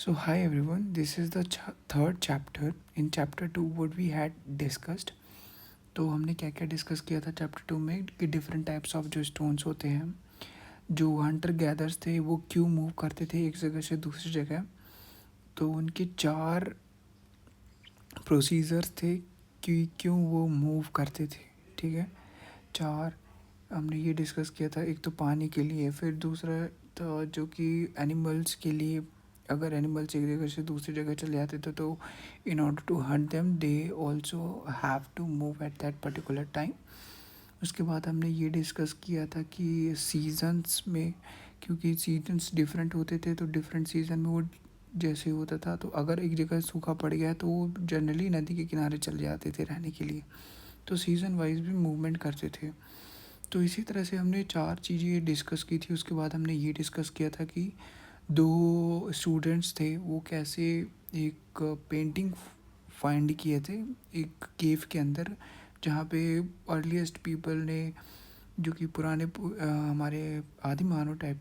So, hi everyone, this is the third chapter. In chapter 2, what we had discussed. तो हमने क्या क्या discuss किया था चैप्टर 2 में कि डिफरेंट टाइप्स ऑफ जो स्टोन्स होते हैं, जो हंटर गैदर्स थे वो क्यों मूव करते थे एक जगह से दूसरी जगह। तो उनके चार प्रोसीजर्स थे कि क्यों वो मूव करते थे। ठीक है, चार हमने ये डिस्कस किया था। एक तो पानी के लिए, फिर दूसरा था जो कि एनिमल्स के लिए, अगर एनिमल्स एक जगह से दूसरी जगह चले जाते थे तो in order to hunt them they also have to move at that particular time. उसके बाद हमने ये डिस्कस किया था कि सीजन्स में, क्योंकि सीजन्स डिफरेंट होते थे तो डिफरेंट सीजन में वो जैसे होता था, तो अगर एक जगह सूखा पड़ गया तो वो जनरली नदी के किनारे चले जाते थे रहने के लिए, तो सीज़न वाइज भी मूवमेंट करते थे। तो इसी तरह से हमने चार चीज़ें डिस्कस की थी। उसके बाद हमने ये डिस्कस किया था कि दो स्टूडेंट्स थे वो कैसे एक पेंटिंग फाइंड किए थे एक केव के अंदर, जहाँ पे अर्लीस्ट पीपल ने, जो कि पुराने हमारे आदि मानव टाइप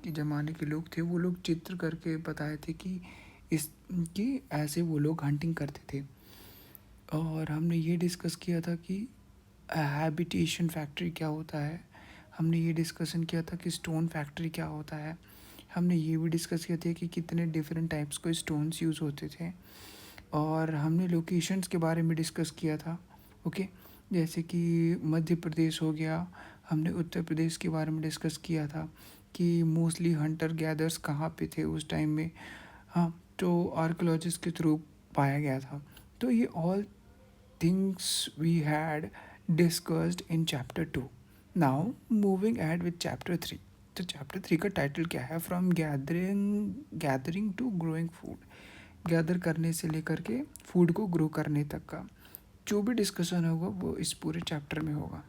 के ज़माने के लोग थे, वो लोग चित्र करके बताए थे कि इस कि ऐसे वो लोग हंटिंग करते थे। और हमने ये डिस्कस किया था कि हैबिटेशन फैक्ट्री क्या होता है। हमने ये डिस्कशन किया था कि स्टोन फैक्ट्री क्या होता है। हमने ये भी डिस्कस किया था कि कितने डिफरेंट टाइप्स के स्टोन्स यूज़ होते थे। और हमने लोकेशंस के बारे में डिस्कस किया था। ओके, जैसे कि मध्य प्रदेश हो गया। हमने उत्तर प्रदेश के बारे में डिस्कस किया था कि मोस्टली हंटर गैदर्स कहाँ पे थे उस टाइम में। हाँ, तो आर्कोलॉजिस्ट के थ्रू पाया गया था। तो ये all things we had discussed in chapter 2. Now moving ahead with chapter 3. तो चैप्टर 3 का टाइटल क्या है? From gathering to growing food. Gather करने से लेकर के फूड को ग्रो करने तक का जो भी डिस्कशन होगा वो इस पूरे चैप्टर में होगा।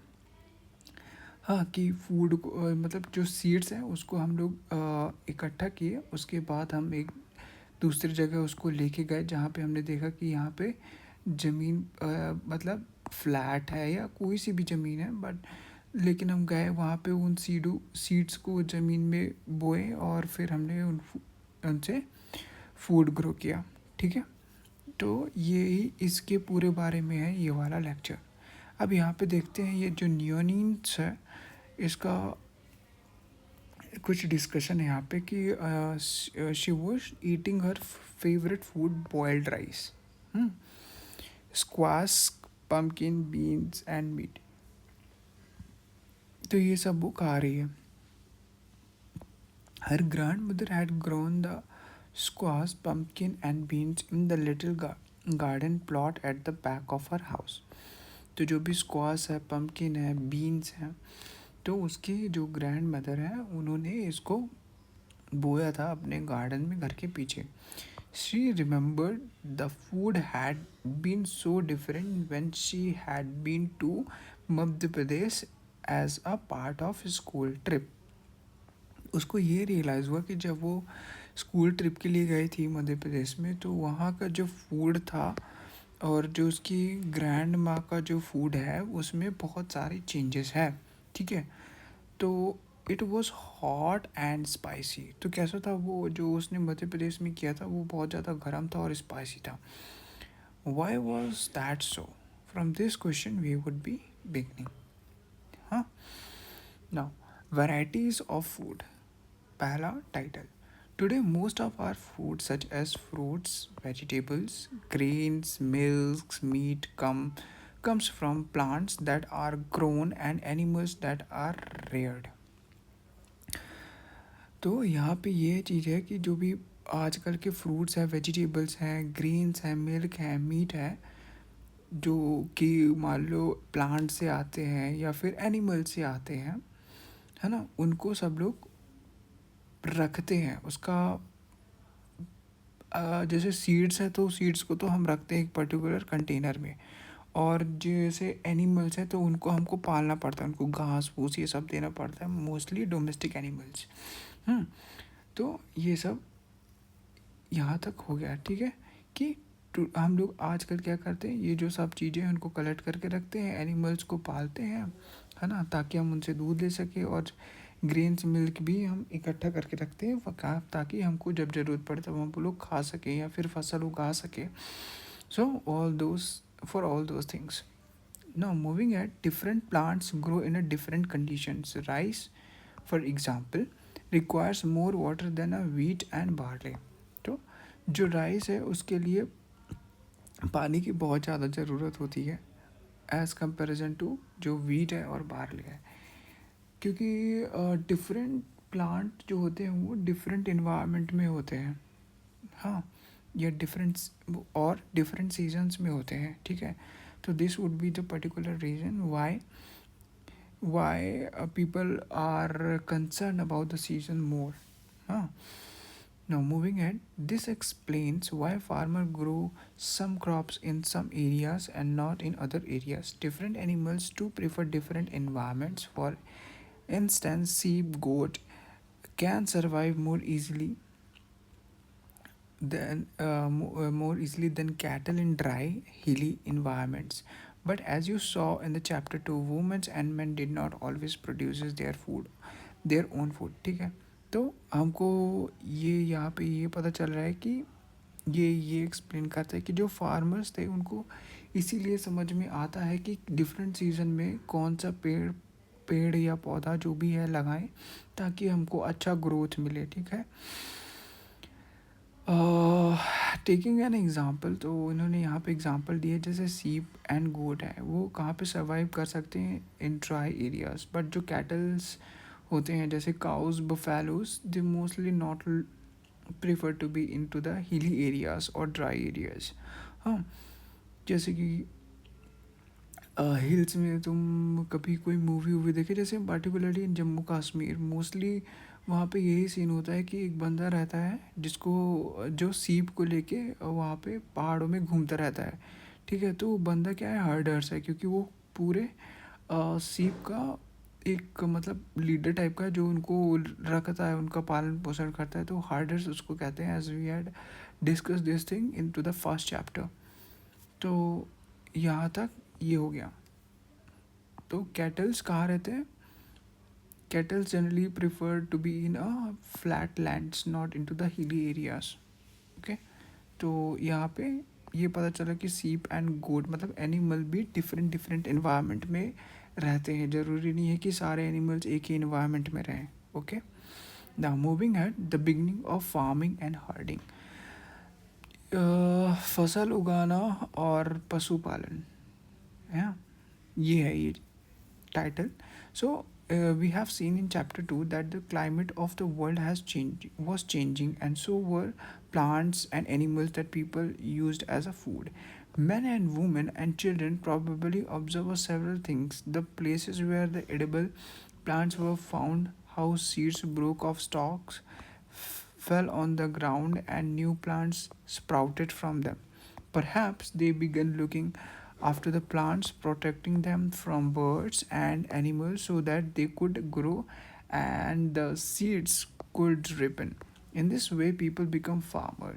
हाँ, कि फूड को मतलब जो सीड्स हैं उसको हम लोग इकट्ठा किए, उसके बाद हम एक दूसरी जगह उसको लेके गए जहाँ पे हमने देखा कि यहाँ पे ज़मीन मतलब फ्लैट है या कोई सी भी ज़मीन है, बट लेकिन हम गए वहाँ पे उन सीड्स को ज़मीन में बोए और फिर हमने उनसे फूड ग्रो किया। ठीक है, तो ये ही इसके पूरे बारे में है ये वाला लेक्चर। अब यहाँ पे देखते हैं ये जो नियोनीन्स है इसका कुछ डिस्कशन है यहाँ पे कि she was eating her favourite food boiled rice, squash, pumpkin, beans and meat. तो ये सब वो खा रही है। Her grandmother had grown the squash, pumpkin and beans in the little garden plot at the back of her house. तो जो भी स्क्वाश है, पम्पकिन है, बीन्स हैं, तो उसकी जो ग्रैंड मदर है उन्होंने इसको बोया था अपने गार्डन में घर के पीछे। She remembered the food had been so different when she had been to Madhya Pradesh as a part of school trip. उसको ये रियलाइज़ हुआ कि जब वो स्कूल ट्रिप के लिए गई थी मध्य प्रदेश में, तो वहाँ का जो फूड था और जो उसकी ग्रैंड माँ का जो फूड है उसमें बहुत सारे चेंजेस है। ठीक है, तो it was hot and spicy. तो कैसा था वो जो उसने मध्य प्रदेश में किया था, वो बहुत ज़्यादा गर्म था और स्पाइसी था। Why was that so? From this question we would be beginning. हाँ, नाउ वैराइटीज ऑफ फूड। पहला title. Today most of our food such as fruits, vegetables, grains, milk, meat comes from plants that are grown and animals that are reared. तो यहाँ पे ये चीज़ है कि जो भी आजकल के फ्रूट्स हैं, वेजिटेबल्स हैं, ग्रीन्स हैं, मिल्क है, मीट है, जो कि मान लो प्लांट से आते हैं या फिर एनिमल से आते हैं, है ना, उनको सब लोग रखते हैं। उसका जैसे सीड्स है तो सीड्स को तो हम रखते हैं एक पर्टिकुलर कंटेनर में, और जैसे एनिमल्स हैं तो उनको हमको पालना पड़ता है, उनको घास फूस ये सब देना पड़ता है, मोस्टली डोमेस्टिक एनिमल्स। तो ये सब यहाँ तक हो गया। ठीक है, कि हम लोग आजकल क्या करते हैं, ये जो सब चीज़ें हैं उनको कलेक्ट करके रखते हैं, एनिमल्स को पालते हैं, है ना, ताकि हम उनसे दूध ले सकें और ग्रेन्स मिल्क भी हम इकट्ठा करके रखते हैं ताकि हमको जब ज़रूरत पड़े तब हम लोग खा सकें या फिर फसल उगा सकें. So all those things. Now moving at, different plants grow in a different conditions. Rice, for example, requires more water than a wheat and barley. तो जो राइस है उसके लिए पानी की बहुत ज़्यादा ज़रूरत होती है एज़ कंपेरिजन टू जो वीट है और बार्ली है, क्योंकि डिफरेंट प्लांट जो होते हैं वो डिफरेंट इन्वायरमेंट में होते हैं. हाँ, या डिफरेंट सीजन्स में होते हैं. ठीक है, तो this would be the particular reason why people are concerned about the season more. Huh? Now moving ahead, this explains why farmers grow some crops in some areas and not in other areas. Different animals do prefer different environments. For instance, sheep, goat can survive more easily than cattle in dry, hilly environments. But as you saw in the chapter 2, women and men did not always produce their own food. ठीक है, तो हमको ये यहाँ पे ये पता चल रहा है कि ये एक्सप्लेन करता है कि जो फार्मर्स थे उनको इसीलिए समझ में आता है कि डिफरेंट सीज़न में कौन सा पेड़ या पौधा जो भी है लगाएं ताकि हमको अच्छा ग्रोथ मिले. ठीक है, टेकिंग एन एग्ज़ाम्पल, तो इन्होंने यहाँ पे एग्ज़ाम्पल दिए जैसे सीप एंड गोट है वो कहाँ पे सर्वाइव कर सकते हैं, इन ड्राई एरियाज. बट जो कैटल्स होते हैं जैसे cows, buffaloes, they mostly not prefer to be in to the hilly areas और ड्राई एरियाज. हाँ, जैसे कि हिल्स में तुम कभी कोई मूवी देखे, जैसे particularly in Jammu Kashmir mostly वहाँ पे यही सीन होता है कि एक बंदा रहता है जो सीप को लेके वहाँ पे पहाड़ों में घूमता रहता है. ठीक है, तो वो बंदा क्या है, हर्डर्स है, क्योंकि वो पूरे सीप का एक मतलब लीडर टाइप का जो उनको रखता है, उनका पालन पोषण करता है, तो हर्डर्स उसको कहते हैं. As we had discuss this thing in to the first chapter. तो यहाँ तक ये हो गया. तो कैटल्स कहाँ रहते हैं, Cattle generally prefer to be in a flat lands, not into the hilly areas. Okay, तो यहाँ पे ये पता चला कि सीप एंड गोट मतलब एनिमल भी डिफरेंट इन्वायरमेंट में रहते हैं. ज़रूरी नहीं है कि सारे एनिमल्स एक ही इन्वायरमेंट में रहें. Okay, now moving at the beginning of farming and herding. फसल उगाना और पशुपालन है, ये है ये title. So we have seen in chapter 2 that the climate of the world was changing, and so were plants and animals that people used as a food. Men and women and children probably observed several things: the places where the edible plants were found, how seeds broke off stalks, fell on the ground, and new plants sprouted from them. Perhaps they began looking after the plants, protecting them from birds and animals so that they could grow and the seeds could ripen. In this way, people become farmer.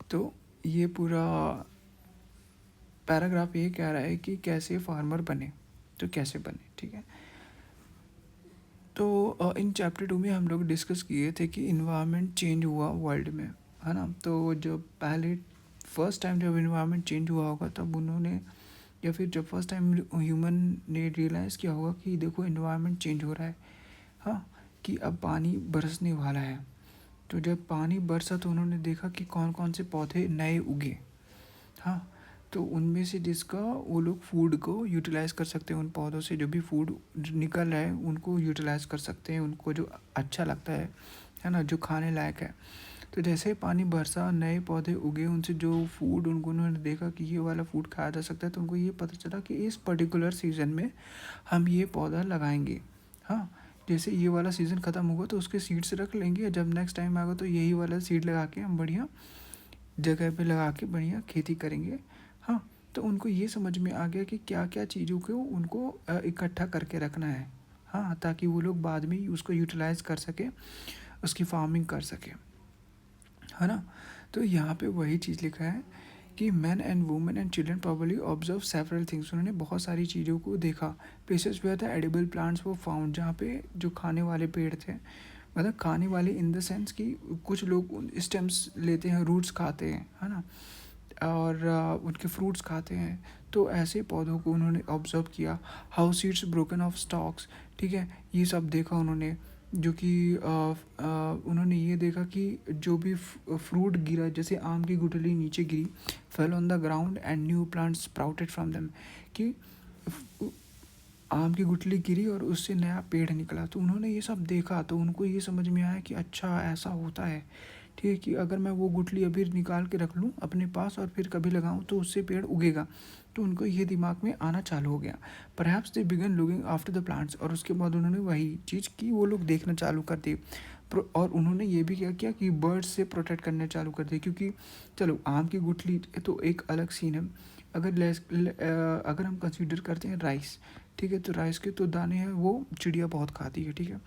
तो ये पूरा paragraph ये कह रहा है कि कैसे farmer बने, तो कैसे बने. ठीक है, तो इन चैप्टर 2 में हम लोग डिस्कस किए थे कि इन्वायरमेंट चेंज हुआ वर्ल्ड में, है ना. तो जब पहले फर्स्ट टाइम जब इन्वायरमेंट चेंज हुआ होगा तब उन्होंने, या फिर जब फर्स्ट टाइम ह्यूमन ने रियलाइज़ किया होगा कि देखो इन्वायरमेंट चेंज हो रहा है, हाँ, कि अब पानी बरसने वाला है. तो जब पानी बरसा तो उन्होंने देखा कि कौन कौन से पौधे नए उगे. हाँ, तो उनमें से जिसका वो लोग फूड को यूटिलाइज़ कर सकते हैं, उन पौधों से जो भी फूड निकल रहा है उनको यूटिलाइज़ कर सकते हैं, उनको जो अच्छा लगता है ना, जो खाने लायक है. तो जैसे पानी बरसा, नए पौधे उगे, उनसे जो फूड उन्होंने देखा कि ये वाला फूड खाया जा सकता है, तो उनको ये पता चला कि इस पर्टिकुलर सीज़न में हम ये पौधा लगाएंगे. हाँ, जैसे ये वाला सीज़न ख़त्म होगा तो उसके सीड्स रख लेंगे, जब नेक्स्ट टाइम आएगा तो यही वाला सीड लगा के हम बढ़िया जगह पे लगा के बढ़िया खेती करेंगे. हाँ, तो उनको ये समझ में आ गया कि क्या क्या चीज़ों को उनको इकट्ठा करके रखना है, हाँ, ताकि वो लोग बाद में उसको यूटिलाइज़ कर सके, उसकी फार्मिंग कर सके, है ना. तो यहाँ पे वही चीज़ लिखा है कि man and women and children properly observe several things, उन्होंने बहुत सारी चीज़ों को देखा। Places where the edible plants वो फाउंड, जहाँ पे जो खाने वाले पेड़ थे, मतलब खाने वाले इन द सेंस कि कुछ लोग स्टेम्स लेते हैं, रूट्स खाते हैं, है ना, और उनके फ्रूट्स खाते हैं। तो ऐसे पौधों को उन्होंने ऑब्जर्व किया। How seeds broken of stocks, ठीक है, ये सब देखा उन्होंने। जो कि उन्होंने ये देखा कि जो भी फ्रूट गिरा, जैसे आम की गुठली नीचे गिरी, fell on the ground and new plants sprouted from them, कि आम की गुठली गिरी और उससे नया पेड़ निकला। तो उन्होंने ये सब देखा, तो उनको ये समझ में आया कि अच्छा ऐसा होता है, ठीक है, कि अगर मैं वो गुठली अभी निकाल के रख लूँ अपने पास और फिर कभी लगाऊँ तो उससे पेड़ उगेगा। तो उनको ये दिमाग में आना चालू हो गया। Perhaps they begin looking after the plants, और उसके बाद उन्होंने वही चीज़ की, वो लोग देखना चालू कर दी। और उन्होंने ये भी क्या किया कि बर्ड्स से प्रोटेक्ट करने चालू कर दिए, क्योंकि चलो आम की गुठली तो एक अलग सीन है। अगर हम कंसीडर करते हैं राइस, ठीक है, तो राइस के तो दाने हैं वो चिड़िया बहुत खाती है, ठीक है,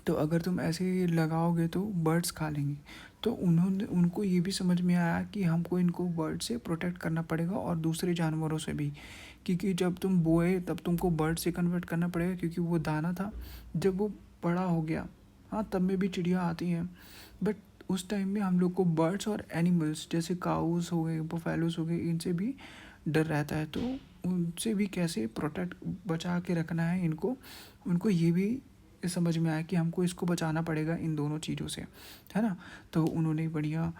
तो अगर तुम ऐसे ही लगाओगे तो बर्ड्स खा लेंगे। तो उनको ये भी समझ में आया कि हमको इनको बर्ड से प्रोटेक्ट करना पड़ेगा और दूसरे जानवरों से भी, क्योंकि जब तुम बोए तब तुमको बर्ड से कन्वर्ट करना पड़ेगा, क्योंकि वो दाना था। जब वो बड़ा हो गया, हाँ, तब में भी चिड़िया आती हैं, बट उस टाइम में हम लोग को बर्ड्स और एनिमल्स जैसे काउस हो गए, बफेलोस हो गए, इनसे भी डर रहता है। तो उनसे भी कैसे प्रोटेक्ट बचा के रखना है इनको, उनको ये भी समझ में आया कि हमको इसको बचाना पड़ेगा इन दोनों चीज़ों से, है ना। तो उन्होंने बढ़िया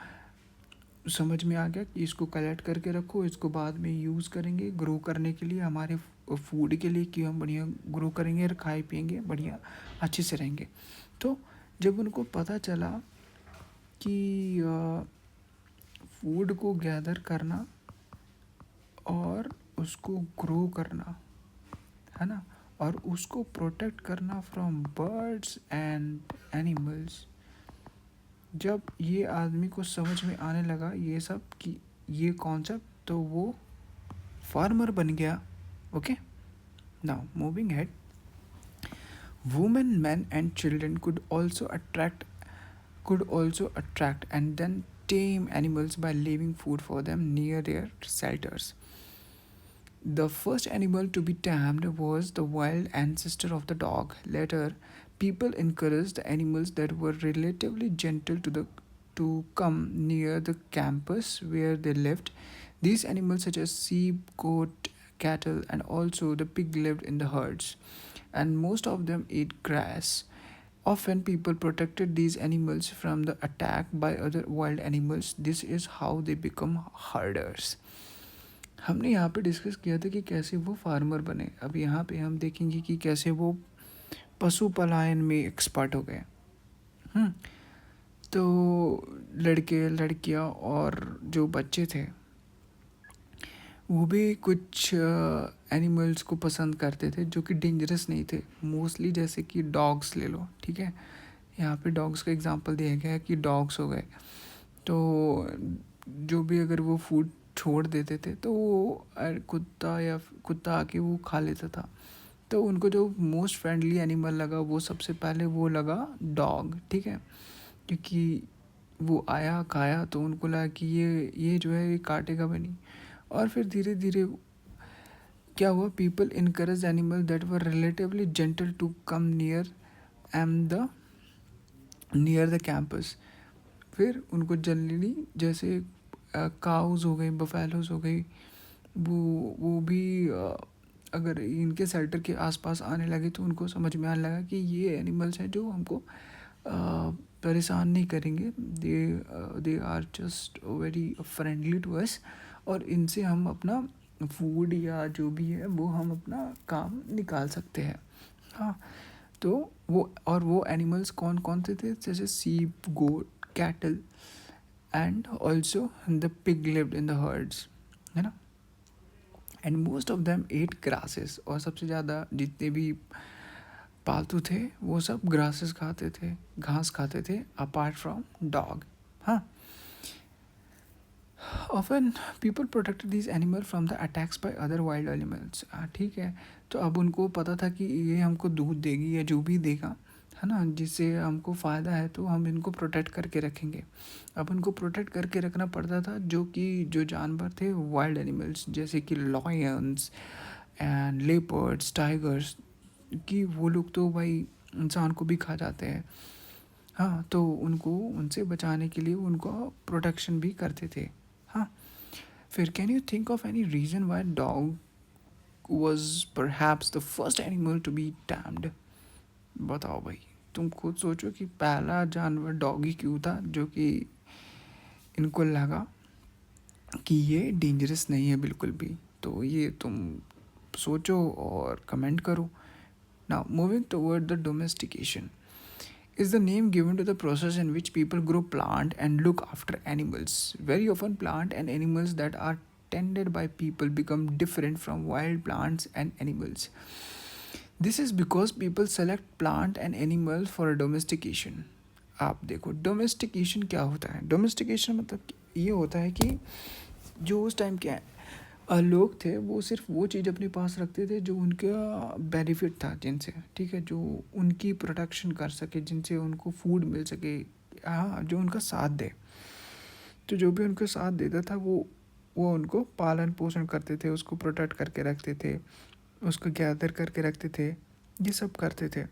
समझ में आ गया कि इसको कलेक्ट करके रखो, इसको बाद में यूज़ करेंगे ग्रो करने के लिए, हमारे फूड के लिए, कि हम बढ़िया ग्रो करेंगे और खाए पिएंगे, बढ़िया अच्छे से रहेंगे। तो जब उनको पता चला कि फूड को गैदर करना और उसको ग्रो करना, है ना, और उसको प्रोटेक्ट करना फ्रॉम बर्ड्स एंड एनिमल्स, जब ये आदमी को समझ में आने लगा ये सब कि ये कॉन्सेप्ट, तो वो फार्मर बन गया। Okay, now moving head, women, men and children could also attract and then tame animals by leaving food for them near their shelters. The first animal to be tamed was the wild ancestor of the dog. Later, people encouraged the animals that were relatively gentle to come near the campus where they lived. These animals, such as sheep, goat, cattle, and also the pig, lived in the herds, and most of them ate grass. Often, people protected these animals from the attack by other wild animals. This is how they become herders. हमने यहाँ पे discuss किया था कि कैसे वो farmer बने। अब यहाँ पे हम देखेंगे कि कैसे वो पशुपालन में एक्सपर्ट हो गए। तो लड़के लड़कियाँ और जो बच्चे थे वो भी कुछ एनिमल्स को पसंद करते थे जो कि डेंजरस नहीं थे मोस्टली, जैसे कि डॉग्स ले लो, ठीक है, यहाँ पे डॉग्स का एग्जांपल दिया गया है कि डॉग्स हो गए, तो जो भी अगर वो फूड छोड़ देते थे तो वो कुत्ता आके वो खा लेता था। तो उनको जो मोस्ट फ्रेंडली एनिमल लगा वो सबसे पहले वो लगा डॉग, ठीक है, क्योंकि वो आया खाया तो उनको लगा कि ये जो है ये काटेगा भी नहीं। और फिर धीरे धीरे क्या हुआ, people encourage animal that were relatively gentle to come near the campus. फिर उनको जनरली जैसे काउज हो गई, बफेलोज हो गई, वो भी अगर इनके शेल्टर के आसपास आने लगे तो उनको समझ में आने लगा कि ये एनिमल्स हैं जो हमको परेशान नहीं करेंगे, they are just very friendly to us, और इनसे हम अपना फूड या जो भी है वो हम अपना काम निकाल सकते हैं। हाँ, तो वो एनिमल्स कौन कौन से थे, जैसे sheep, goat, cattle and also the pig lived in the herds, है ना, and most of them ate grasses, और सबसे ज़्यादा जितने भी पालतू थे वो सब ग्रासेस खाते थे, घास खाते थे, अपार्ट फ्रॉम डॉग। हाँ, often people protected this animal from the attacks by other wild animals. ठीक है, तो अब उनको पता था कि ये हमको दूध देगी या जो भी देगा है ना, जिससे हमको फ़ायदा है तो हम इनको प्रोटेक्ट करके रखेंगे। अब उनको प्रोटेक्ट करके रखना पड़ता था जो जानवर थे वाइल्ड एनिमल्स, जैसे कि लॉयंस एंड लेपर्ड्स, टाइगर्स, कि वो लोग तो भाई इंसान को भी खा जाते हैं। हाँ, तो उनको उनसे बचाने के लिए उनको प्रोटेक्शन भी करते थे। हाँ, फिर can you think of any reason why dog was perhaps the first animal to be tamed? बताओ भाई, तुम खुद सोचो कि पहला जानवर डॉगी क्यों था जो कि इनको लगा कि ये डेंजरस नहीं है बिल्कुल भी। तो ये तुम सोचो और कमेंट करो। Now moving toward the domestication is the name given to the process in which people grow plant and look after animals. Very often plant and animals that are tended by people become different from wild plants and animals. This is because people select plant and animals for domestication. आप देखो domestication क्या होता है। Domestication मतलब ये होता है कि जो उस टाइम के लोग थे वो सिर्फ वो चीज़ अपने पास रखते थे जो उनका बेनिफिट था, जिनसे ठीक है, जो उनकी प्रोटेक्शन कर सके, जिनसे उनको फूड मिल सके, हाँ, जो उनका साथ दे। तो जो भी उनका साथ देता था वो उनको पालन पोषण करते थे, उसको प्रोटेक्ट करके रखते थे, उसको गैदर करके रखते थे, ये सब करते थे।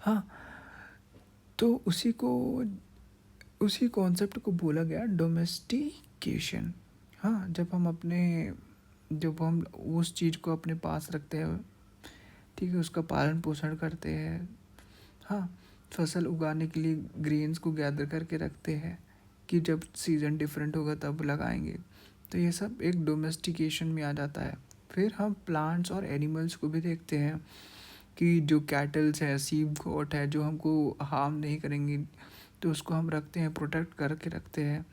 हाँ, तो उसी कॉन्सेप्ट को बोला गया डोमेस्टिकेशन। हाँ, जब हम उस चीज़ को अपने पास रखते हैं, ठीक है, उसका पालन पोषण करते हैं, हाँ, फसल उगाने के लिए ग्रेन्स को गैदर करके रखते हैं कि जब सीज़न डिफरेंट होगा तब लगाएंगे, तो ये सब एक डोमेस्टिकेशन में आ जाता है। फिर हम प्लांट्स और एनिमल्स को भी देखते हैं कि जो कैटल्स है, सीप गोट है, जो हमको हार्म नहीं करेंगी, तो उसको हम रखते हैं, प्रोटेक्ट करके रखते हैं,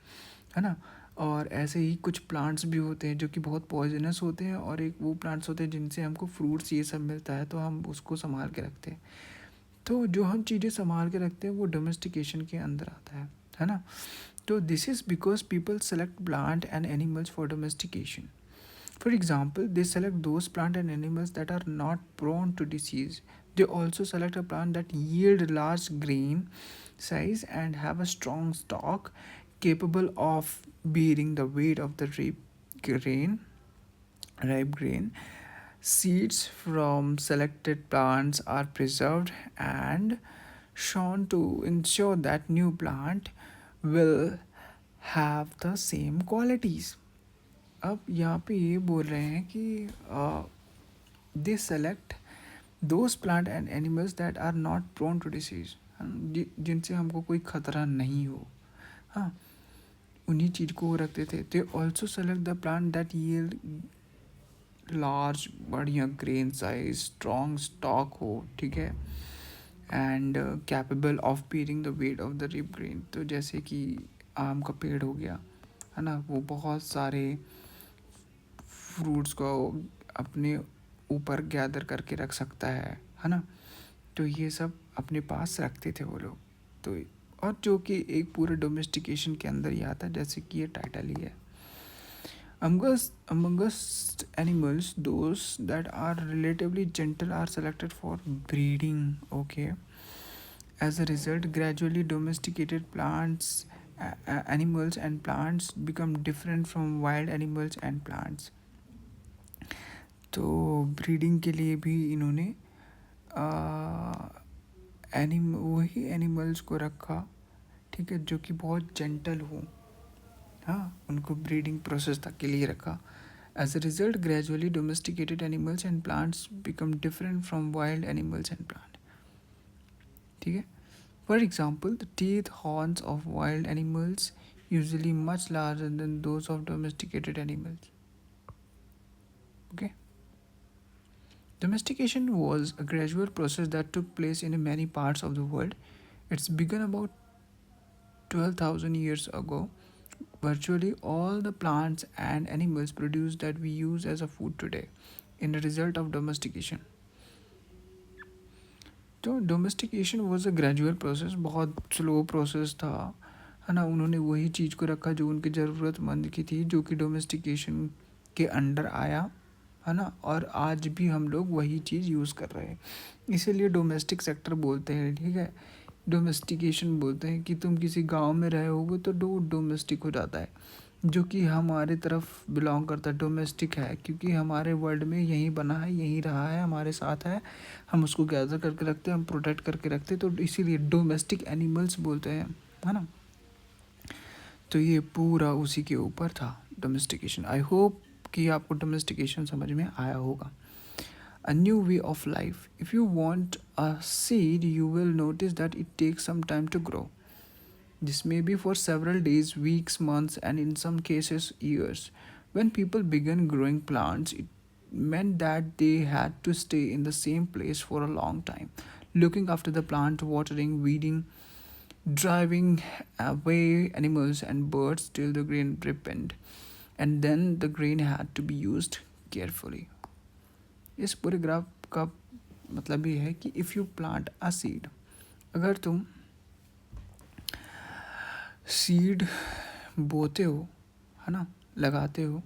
है ना। और ऐसे ही कुछ प्लांट्स भी होते हैं जो कि बहुत पॉइजनस होते हैं, और एक वो प्लांट्स होते हैं जिनसे हमको फ्रूट्स ये सब मिलता है, तो हम उसको संभाल के रखते हैं। तो जो हम चीज़ें संभाल के रखते हैं वो डोमेस्टिकेशन के अंदर आता है ना। तो this is because people select plant and animals for domestication. For example, they select those plant and animals that are not prone to disease. They also select a plant that yield large grain size and have a strong stalk capable of bearing the weight of the ripe grain. Seeds from selected plants are preserved and shown to ensure that new plant will have the same qualities. अब यहाँ पे ये बोल रहे हैं कि they select those plant and animals that are not prone to disease, जिनसे हमको कोई खतरा नहीं हो, हाँ, उन्हीं चीज़ को वो रखते थे। They also select the plant that yield large, बढ़िया ग्रेन साइज, स्ट्रॉन्ग स्टॉक हो, ठीक है, and capable of bearing the weight of the ripe grain. तो जैसे कि आम का पेड़ हो गया, है ना, वो बहुत सारे फ्रूट्स को अपने ऊपर गैदर करके रख सकता है ना। तो ये सब अपने पास रखते थे वो लोग। तो और जो कि एक पूरे डोमेस्टिकेशन के अंदर ही आता है, जैसे कि ये टाइटल ही है। Amongst animals, those that are relatively gentle are selected for breeding. Okay. As a result, gradually domesticated animals and plants become different from wild animals and plants. तो ब्रीडिंग के लिए भी इन्होंने वही एनिमल्स को रखा, ठीक है, जो कि बहुत जेंटल हो, हाँ, उनको ब्रीडिंग प्रोसेस तक के लिए रखा। As a result, gradually domesticated animals and plants become different from wild animals and plant, ठीक है। For example, the teeth horns of wild animals usually much larger than those of domesticated animals. Okay. Domestication was a gradual process that took place in many parts of the world. It's begun about 12,000 years ago. Virtually all the plants and animals produced that we use as a food today in the result of domestication. तो domestication was a gradual process, बहुत slow process था, है ना। उन्होंने वही चीज़ को रखा जो उनकी ज़रूरतमंद की थी, जो कि डोमेस्टिकेशन के अंडर आया, है ना, और आज भी हम लोग वही चीज़ यूज़ कर रहे हैं। इसीलिए डोमेस्टिक सेक्टर बोलते हैं, ठीक है, डोमेस्टिकेशन बोलते हैं कि तुम किसी गांव में रहे होगे तो डोमेस्टिक हो जाता है, जो कि हमारे तरफ बिलोंग करता है, डोमेस्टिक है, क्योंकि हमारे वर्ल्ड में यहीं बना है, यहीं रहा है, हमारे साथ है, हम उसको गैदर करके रखते हैं, हम प्रोटेक्ट करके रखते हैं, तो इसीलिए डोमेस्टिक एनिमल्स बोलते हैं, है ना। तो ये पूरा उसी के ऊपर था, डोमेस्टिकेशन। आई होप कि आपको डोमेस्टिकेशन समझ में आया होगा। A new way of life. If you want a seed, you will notice that it takes some time to grow. This may be for several days, weeks, months, and in some cases, years. When people began growing plants, it meant that they had to stay in the same place for a long time, looking after the plant, watering, weeding, driving away animals and birds till the grain ripened. And then the grain had to be used carefully. इस पूरे graph का मतलब ये है कि if you plant a seed, अगर तुम seed बोते हो, है ना, लगाते हो,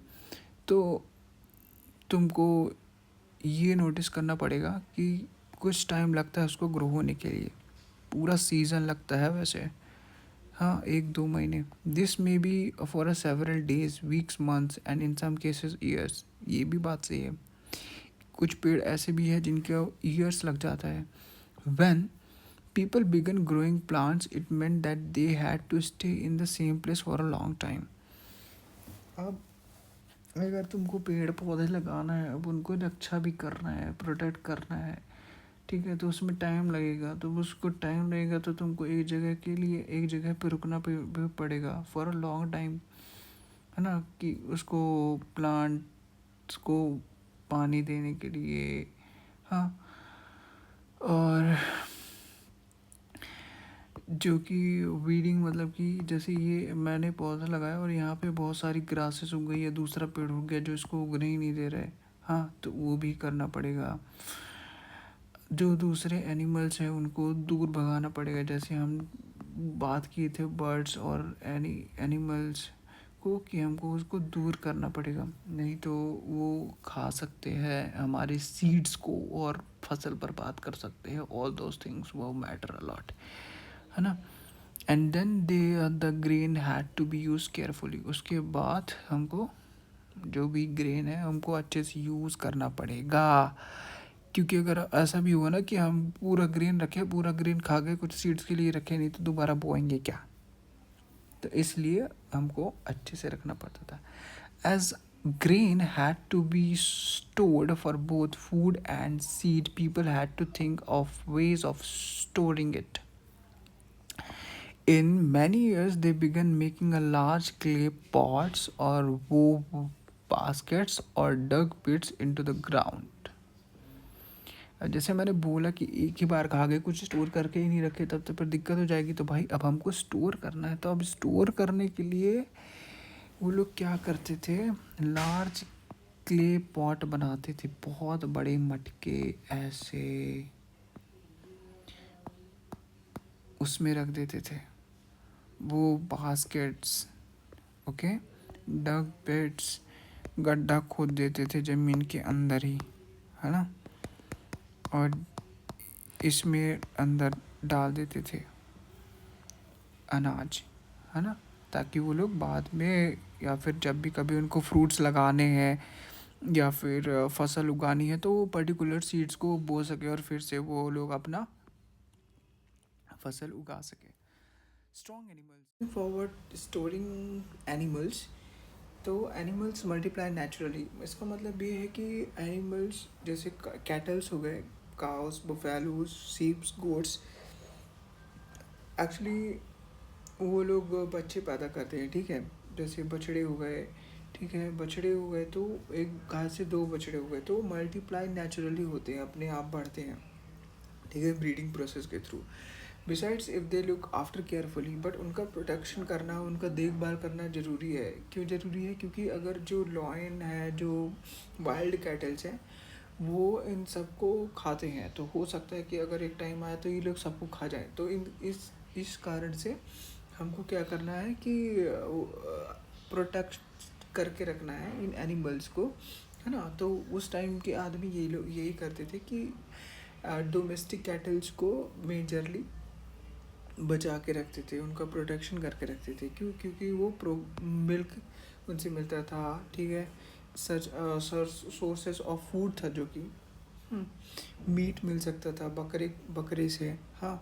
तो तुमको ये नोटिस करना पड़ेगा कि कुछ टाइम लगता है उसको ग्रो होने के लिए, पूरा सीज़न लगता है वैसे, हाँ, 1-2 महीने। This may be for a several days, weeks, months and in some cases years. ये भी बात सही है, कुछ पेड़ ऐसे भी है जिनका ईयर्स लग जाता है। When people began growing plants, it meant that they had to stay in the same place for a long time. अब अगर तुमको पेड़ पौधे लगाना है, अब उनको रक्षा भी करना है, प्रोटेक्ट करना है, ठीक है, तो उसमें टाइम लगेगा, तो उसको टाइम लगेगा तो तुमको एक जगह के लिए एक जगह पे रुकना भी पड़ेगा फॉर अ लॉन्ग टाइम, है ना, कि उसको प्लांट्स को पानी देने के लिए, हाँ, और जो कि वीडिंग मतलब कि जैसे ये मैंने पौधा लगाया और यहाँ पे बहुत सारी ग्रासेस उग गई है, दूसरा पेड़ उग गया जो इसको उगने ही नहीं दे रहे, हाँ, तो वो भी करना पड़ेगा। जो दूसरे एनिमल्स हैं उनको दूर भगाना पड़ेगा, जैसे हम बात किए थे बर्ड्स और एनिमल्स को, कि हमको उसको दूर करना पड़ेगा, नहीं तो वो खा सकते हैं हमारे सीड्स को और फसल बर्बाद कर सकते हैं। ऑल दोज थिंग्स वो मैटर अ लॉट, है ना। And then the grain had to be use carefully. उसके बाद हमको जो भी ग्रेन है हमको अच्छे से यूज़ करना पड़ेगा, क्योंकि अगर ऐसा भी हुआ ना कि हम पूरा ग्रेन रखे, पूरा ग्रेन खा गए, कुछ सीड्स के लिए रखे नहीं, तो दोबारा बोएंगे क्या, तो इसलिए हमको अच्छे से रखना पड़ता था। As grain had to be stored for both food and seed, people had to think of ways of storing it. In many years, they began making a large clay pots or wove baskets or dug pits into the ground. जैसे मैंने बोला कि एक ही बार खा गए, कुछ store करके ही नहीं रखे, तब तो फिर दिक्कत हो जाएगी। तो भाई अब हमको स्टोर करना है, तो अब स्टोर करने के लिए वो लोग क्या करते थे, लार्ज क्ले पॉट बनाते थे, बहुत बड़े मटके ऐसे, उसमें रख देते थे वो बास्केट्स, ओके, डग पिट्स, गड्ढा खोद देते थे ज़मीन के अंदर ही, है ना, और इसमें अंदर डाल देते थे अनाज, है ना, ताकि वो लोग बाद में या फिर जब भी कभी उनको फ्रूट्स लगाने हैं या फिर फसल उगानी है तो वो पर्टिकुलर सीड्स को बो सके और फिर से वो लोग अपना फसल उगा सके। Strong animals forward storing animals, तो एनिमल्स मल्टीप्लाई नेचुरली। इसका मतलब ये है कि एनिमल्स जैसे कैटल्स हो गए, काउस, बफेलोज, सीप्स, गोट्स, एक्चुअली वो लोग बच्चे पैदा करते हैं, ठीक है, जैसे बछड़े हो गए, ठीक है, बछड़े हो गए तो एक गाय से 2 बछड़े हो गए, तो मल्टीप्लाई नेचुरली होते हैं, अपने आप बढ़ते हैं, ठीक है, ब्रीडिंग प्रोसेस के through. Besides if they look after carefully, but उनका प्रोटेक्शन करना, उनका देखभाल करना ज़रूरी है। क्यों ज़रूरी है, क्योंकि अगर जो लॉयन है, जो वाइल्ड कैटल्स हैं, वो इन सबको खाते हैं, तो हो सकता है कि अगर एक टाइम आए तो ये लोग सबको खा जाए, तो इस कारण से हमको क्या करना है कि प्रोटेक्ट करके रखना है इन एनिमल्स को, है ना। तो उस टाइम के आदमी ये लोग यही करते थे कि डोमेस्टिक कैटल्स को मेजरली बचा के रखते थे, उनका प्रोटेक्शन करके रखते थे। क्यों? क्योंकि वो प्रो मिल्क उनसे मिलता था, ठीक है। सच सोर्सेस ऑफ फूड था, जो कि मीट मिल सकता था बकरे बकरे से। हाँ,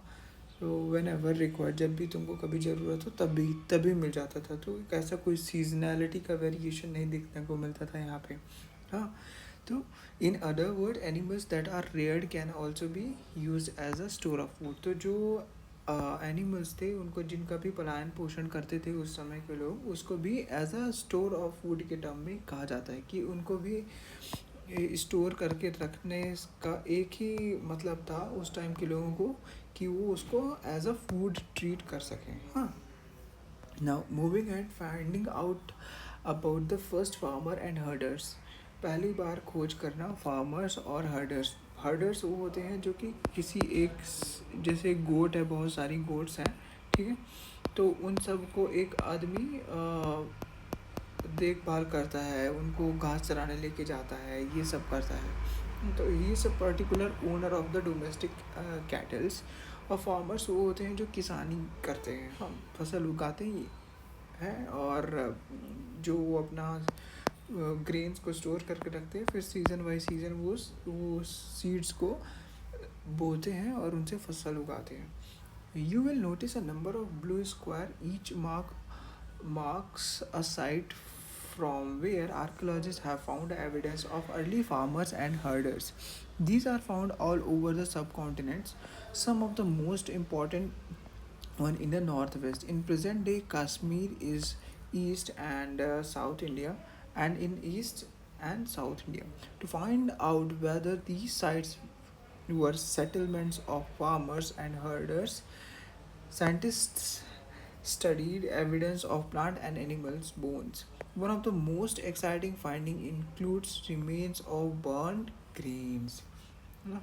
तो वेन एवर रिक्वायर्ड, जब भी तुमको कभी ज़रूरत हो तभी तभी मिल जाता था। तो ऐसा कोई सीजनैलिटी का वेरिएशन नहीं देखने को मिलता था यहाँ पे। हाँ, तो in other word animals that are reared can also be use as a store of food. तो जो एनिमल्स थे, उनको जिनका भी पालन पोषण करते थे उस समय के लोग, उसको भी as a store of food के टर्म में कहा जाता है कि उनको भी स्टोर करके रखने का एक ही मतलब था उस टाइम के लोगों को, कि वो उसको एज अ फूड ट्रीट कर सकें। हाँ, now moving and finding out about the first farmer and herders. पहली बार खोज करना फार्मर्स और हर्डर्स। हर्डर्स वो होते हैं जो कि किसी एक, जैसे गोट है, बहुत सारी गोट्स हैं, ठीक है। तो उन सब को एक आदमी देखभाल करता है, उनको घास चराने लेके जाता है, ये सब करता है। तो ये सब particular owner of the domestic kettles. और फार्मर्स वो होते हैं जो किसानी करते हैं, हम फसल उगाते ही हैं, और जो वो अपना ग्रेन्स को स्टोर करके रखते हैं, फिर सीज़न बाई सीज़न वो सीड्स को बोते हैं और उनसे फसल उगाते हैं। You will notice a number of blue square each marks a site from where archaeologists have found evidence of early farmers and herders. These are found all over the subcontinents. Some of the most important one in the northwest. In present day Kashmir is east and south India, and in east and south India. To find out whether these sites were settlements of farmers and herders, scientists studied evidence of plant and animals' bones. One of the most exciting findings includes remains of burnt grains. है ना?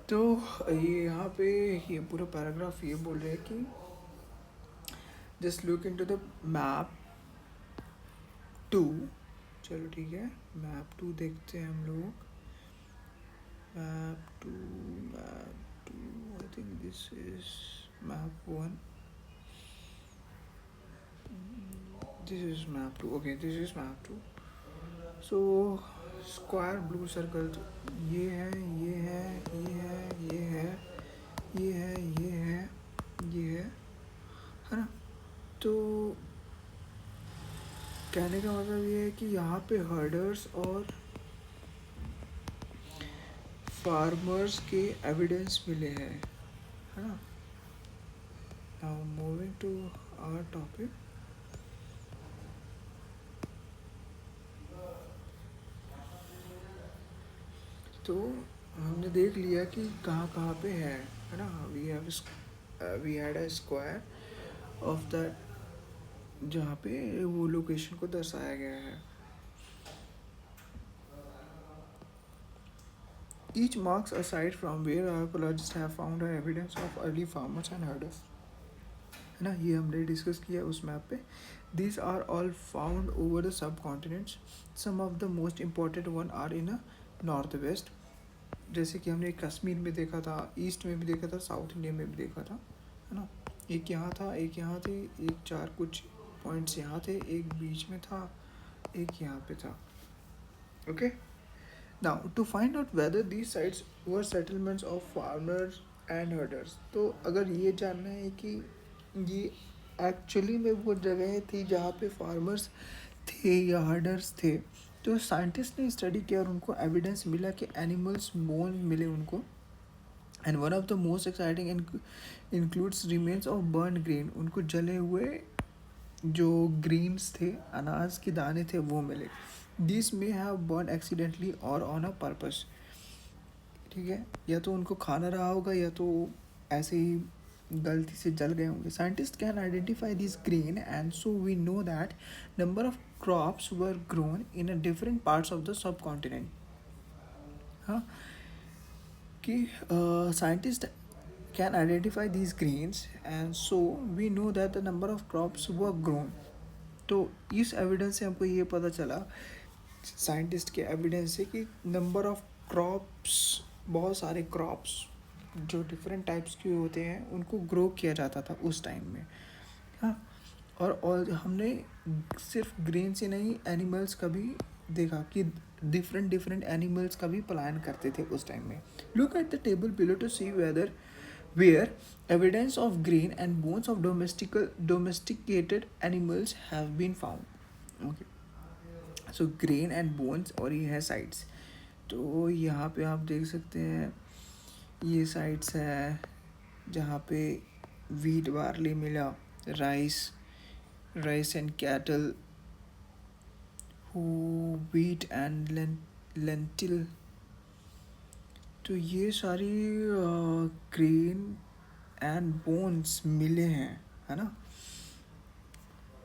तो ये यहाँ पे ये पूरा paragraph ये बोल रहे हैं कि just look into the map 2। चलो ठीक है, मैप 2 देखते हैं हम लोग। Map 2 I think this is map 1। This is map 2. Okay, this is map 2. So square blue circle ये है, ये है, ये है, ये है, ये है, ये है, ये है ना। तो कहने का मतलब ये है कि यहाँ पे हर्डर्स और फार्मर्स के एविडेंस मिले हैं, है ना। Now moving to our topic. तो हमने देख लिया कि कहाँ कहाँ पे है ना। We had a square of the, जहाँ पे वो लोकेशन को दर्शाया गया है। Each marks a site from where archaeologists have found evidence of early farmers and herders, है ना। ये हमने डिस्कस किया उस मैप पे। These are all found over the subcontinents. Some of the most important one are in a northwest, जैसे कि हमने कश्मीर में देखा था, ईस्ट में भी देखा था, साउथ इंडिया में भी देखा था, है ना। एक यहाँ था, एक यहाँ थे, एक चार कुछ पॉइंट्स यहाँ थे, एक बीच में था, एक यहाँ पे था। Okay, now to find out whether these sites were settlements of farmers and herders. तो अगर ये जानना है कि ये एक्चुअली में वो जगह थी जहाँ पे फार्मर्स थे या हर्डर्स थे, तो साइंटिस्ट ने स्टडी किया और उनको एविडेंस मिला कि एनिमल्स बोन मिले उनको। And one of the most exciting includes remains of burn grain. उनको जले हुए जो ग्रीन्स थे, अनाज के दाने थे, वो मिले। This may have burn accidentally और ऑन अ पर्पस, ठीक है। या तो उनको खाना रहा होगा या तो ऐसे ही गलती से जल गए होंगे। Scientist can identify this grain and so we know that number of crops were grown in a different parts of the subcontinent. हाँ, कि scientist can identify these grains and so we know that the number of crops were grown। तो इस evidence से हमको ये पता चला scientist के एविडेंस है कि नंबर ऑफ क्रॉप्स, बहुत सारे क्रॉप्स जो डिफरेंट टाइप्स के होते हैं उनको ग्रो किया जाता था उस टाइम में। हाँ, और हमने सिर्फ ग्रेन से नहीं, एनिमल्स का भी देखा कि डिफरेंट डिफरेंट एनिमल्स का भी प्लान करते थे उस टाइम में। Look at the table below to see whether where evidence of grain and bones of domesticated animals have been found. Okay, so grain and bones, और ये है साइट्स। तो यहाँ पे आप देख सकते हैं ये साइट्स है जहाँ पे वीट बार्ली मिला, rice and cattle, who wheat and lentil. तो ये सारी ग्रेन एंड बोन्स मिले हैं, है ना।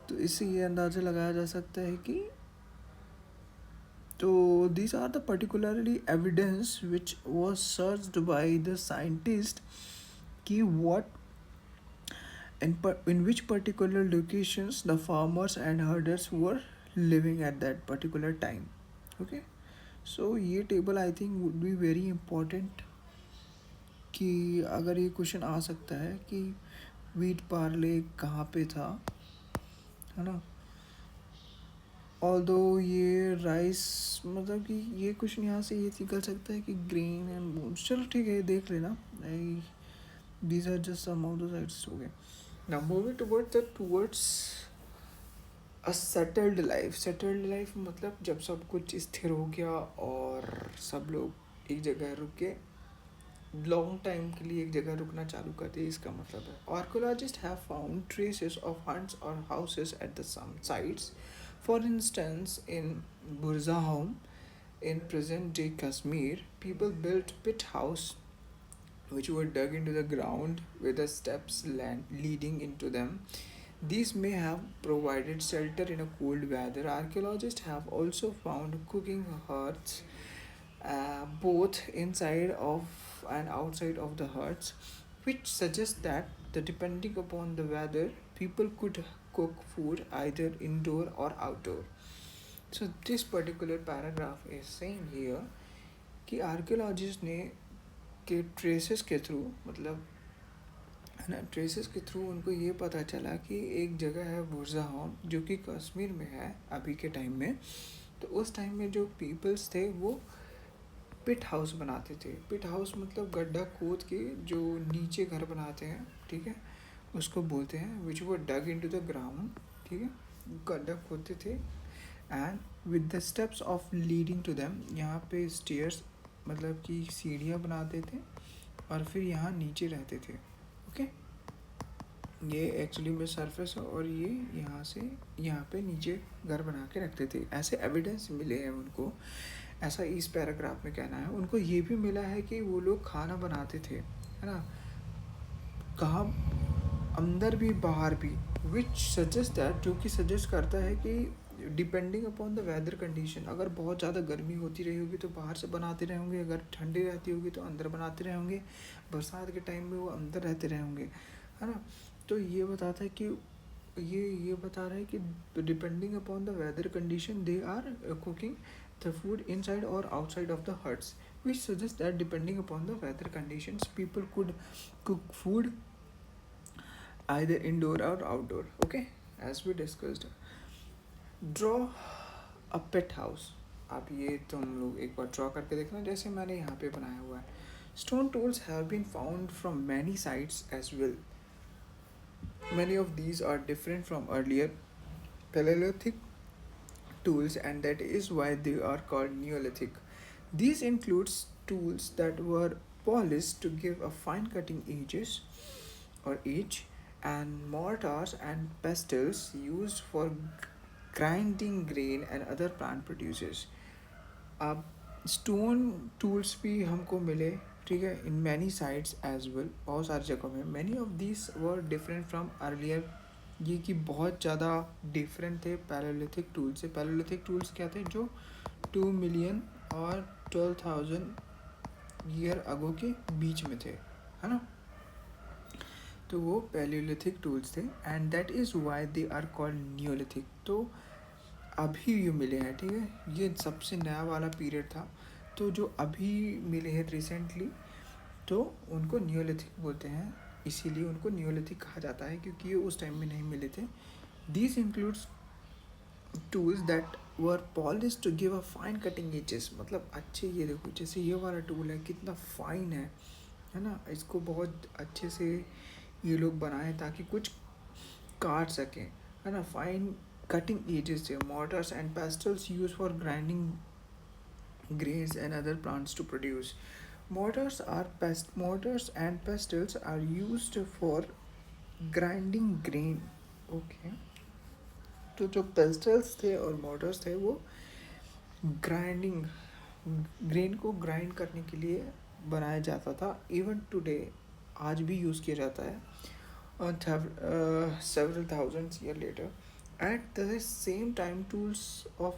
तो इससे ये अंदाज़ा लगाया जा सकता है कि तो these are the particularly evidence which was searched by the scientist कि what in which particular locations the farmers and herders were living at that particular time. Okay, so ये table I think would be very important कि अगर ये question आ सकता है कि wheat Parle कहाँ पे था, है ना। ऑल्दो ये राइस, मतलब कि ये क्वेश्चन यहाँ से ये निकल सकता है कि ग्रेन एंड बोन्स, चलो ठीक है देख लेना। These are just some of the sides हो गए। Now moving towards a settled life मतलब जब सब कुछ स्थिर हो गया और सब लोग एक जगह रुक के लॉन्ग टाइम के लिए एक जगह रुकना चालू कर दिए, इसका मतलब है archaeologist have found traces of huts और houses at the same sites. For instance, in Burzaholm, in present-day Kashmir, people built pit houses which were dug into the ground with the steps leading into them. These may have provided shelter in a cold weather. Archaeologists have also found cooking hearths both inside of and outside of the huts, which suggests that depending upon the weather, people could cook food either indoor or outdoor. So this particular paragraph is saying here कि archaeologist ने के traces के through, मतलब है ना, traces के through उनको ये पता चला कि एक जगह है बुरज़ाहोम जो कि कश्मीर में है अभी के टाइम में। तो उस टाइम में जो पीपल्स थे वो पिट हाउस बनाते थे। पिट हाउस मतलब गड्ढा खोद के जो नीचे घर बनाते हैं, ठीक है, उसको बोलते हैं, विच वो डग इनटू द ग्राउंड, ठीक है, गड्ढा खोदते थे। And with the steps of leading to them, यहाँ पे स्टेयर्स मतलब कि सीढ़ियाँ बनाते थे और फिर यहाँ नीचे रहते थे। ओके, ये एक्चुअली में सरफेस है और ये यहाँ से यहाँ पे नीचे घर बना के रखते थे। ऐसे एविडेंस मिले हैं उनको, ऐसा इस पैराग्राफ में कहना है। उनको ये भी मिला है कि वो लोग खाना बनाते थे, है ना, कहाँ, अंदर भी बाहर भी, विच सजेस्ट दैट, जो कि सजेस्ट करता है कि depending upon the weather condition, अगर बहुत ज़्यादा गर्मी होती रही होगी तो बाहर से बनाते रहे होंगे, अगर ठंडी रहती होगी तो अंदर बनाते रहे होंगे, बरसात के टाइम में वो अंदर रहते रहे होंगे, है ना। तो ये बताता है कि ये बता रहा है कि depending upon the weather condition they are cooking the food inside or outside of the huts, which suggests that depending upon the weather conditions, people could cook food either indoor or outdoor. Okay, as we discussed. Draw a pet house. अब ये तुम लोग एक बार draw करके देखना जैसे मैंने यहाँ पे बनाया हुआ है। Stone tools have been found from many sites as well. Many of these are different from earlier Paleolithic tools, and that is why they are called Neolithic. These includes tools that were polished to give a fine cutting edge, and mortars and pestles used for grinding grain and other plant produces. अब stone tools भी हमको मिले, ठीक है, in many sites as well, बहुत सारी जगहों में। Many of this were different from earlier, ये कि बहुत ज़्यादा डिफरेंट थे पैलेलिथिक टूल से। पैलेलिथिक टूल्स क्या थे, जो 2 मिलियन और 12,000 ईयर अगो के बीच में थे, है ना। तो वो पैलेलिथिक टूल्स थे, and that is why they are called neolithic. तो अभी ये मिले हैं, ठीक है, ये सबसे नया वाला पीरियड था। तो जो अभी मिले हैं रिसेंटली, तो उनको न्यूलिथिक बोलते हैं। इसीलिए उनको न्यूलिथिक कहा जाता है, क्योंकि ये उस टाइम में नहीं मिले थे। These includes tools that were polish to give a fine cutting edges, मतलब अच्छे, ये देखो जैसे ये वाला टूल है कितना फाइन है ना, इसको बहुत अच्छे से ये लोग बनाए ताकि कुछ काट सकें, है ना। फाइन कटिंग एजेस थे। mortars and pestles used for grinding grains and other plants to produce. Mortars and pestles are used for grinding grain. Okay, तो जो पेस्टल्स थे और mortars थे वो ग्राइंडिंग ग्रेन को ग्राइंड करने के लिए बनाया जाता था। इवन टुडे, आज भी यूज़ किया जाता है, several thousands years later. At the same time, tools of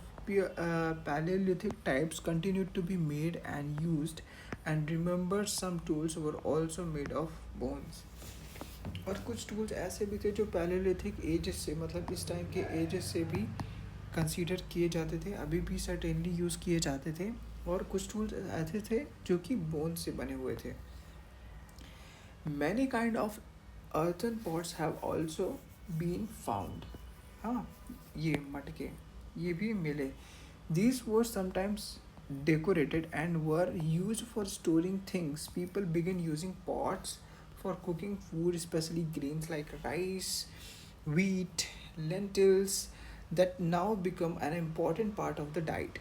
Paleolithic types continued to be made and used, and remember, some tools were also made of bones. और कुछ टूल्स ऐसे भी थे जो पैलेलिथिक एज से, मतलब इस टाइम के एज से भी कंसीडर किए जाते थे, अभी भी सर्टेनली यूज़ किए जाते थे। और कुछ टूल्स ऐसे थे जो कि बोन से बने हुए थे। Many kind of earthen pots have also been found. हाँ, ये मटके ये भी मिले। These were sometimes decorated and were used for storing things. People began using pots for cooking food, especially grains like rice, wheat, lentils, that now become an important part of the diet.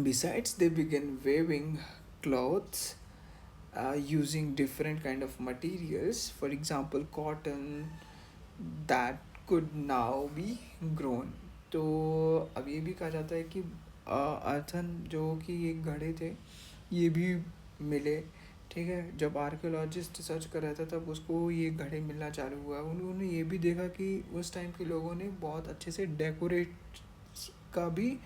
Besides, they began weaving clothes using different kind of materials, for example cotton, that could now be grown. तो अब ये भी कहा जाता है कि earthen जो कि ये घड़े थे ये भी मिले, ठीक है। जब आर्कियोलॉजिस्ट सर्च कर रहा था तब उसको ये घड़े मिलना चालू हुआ। उन्होंने ये भी देखा कि उस टाइम के लोगों ने बहुत अच्छे से डेकोरेट का भी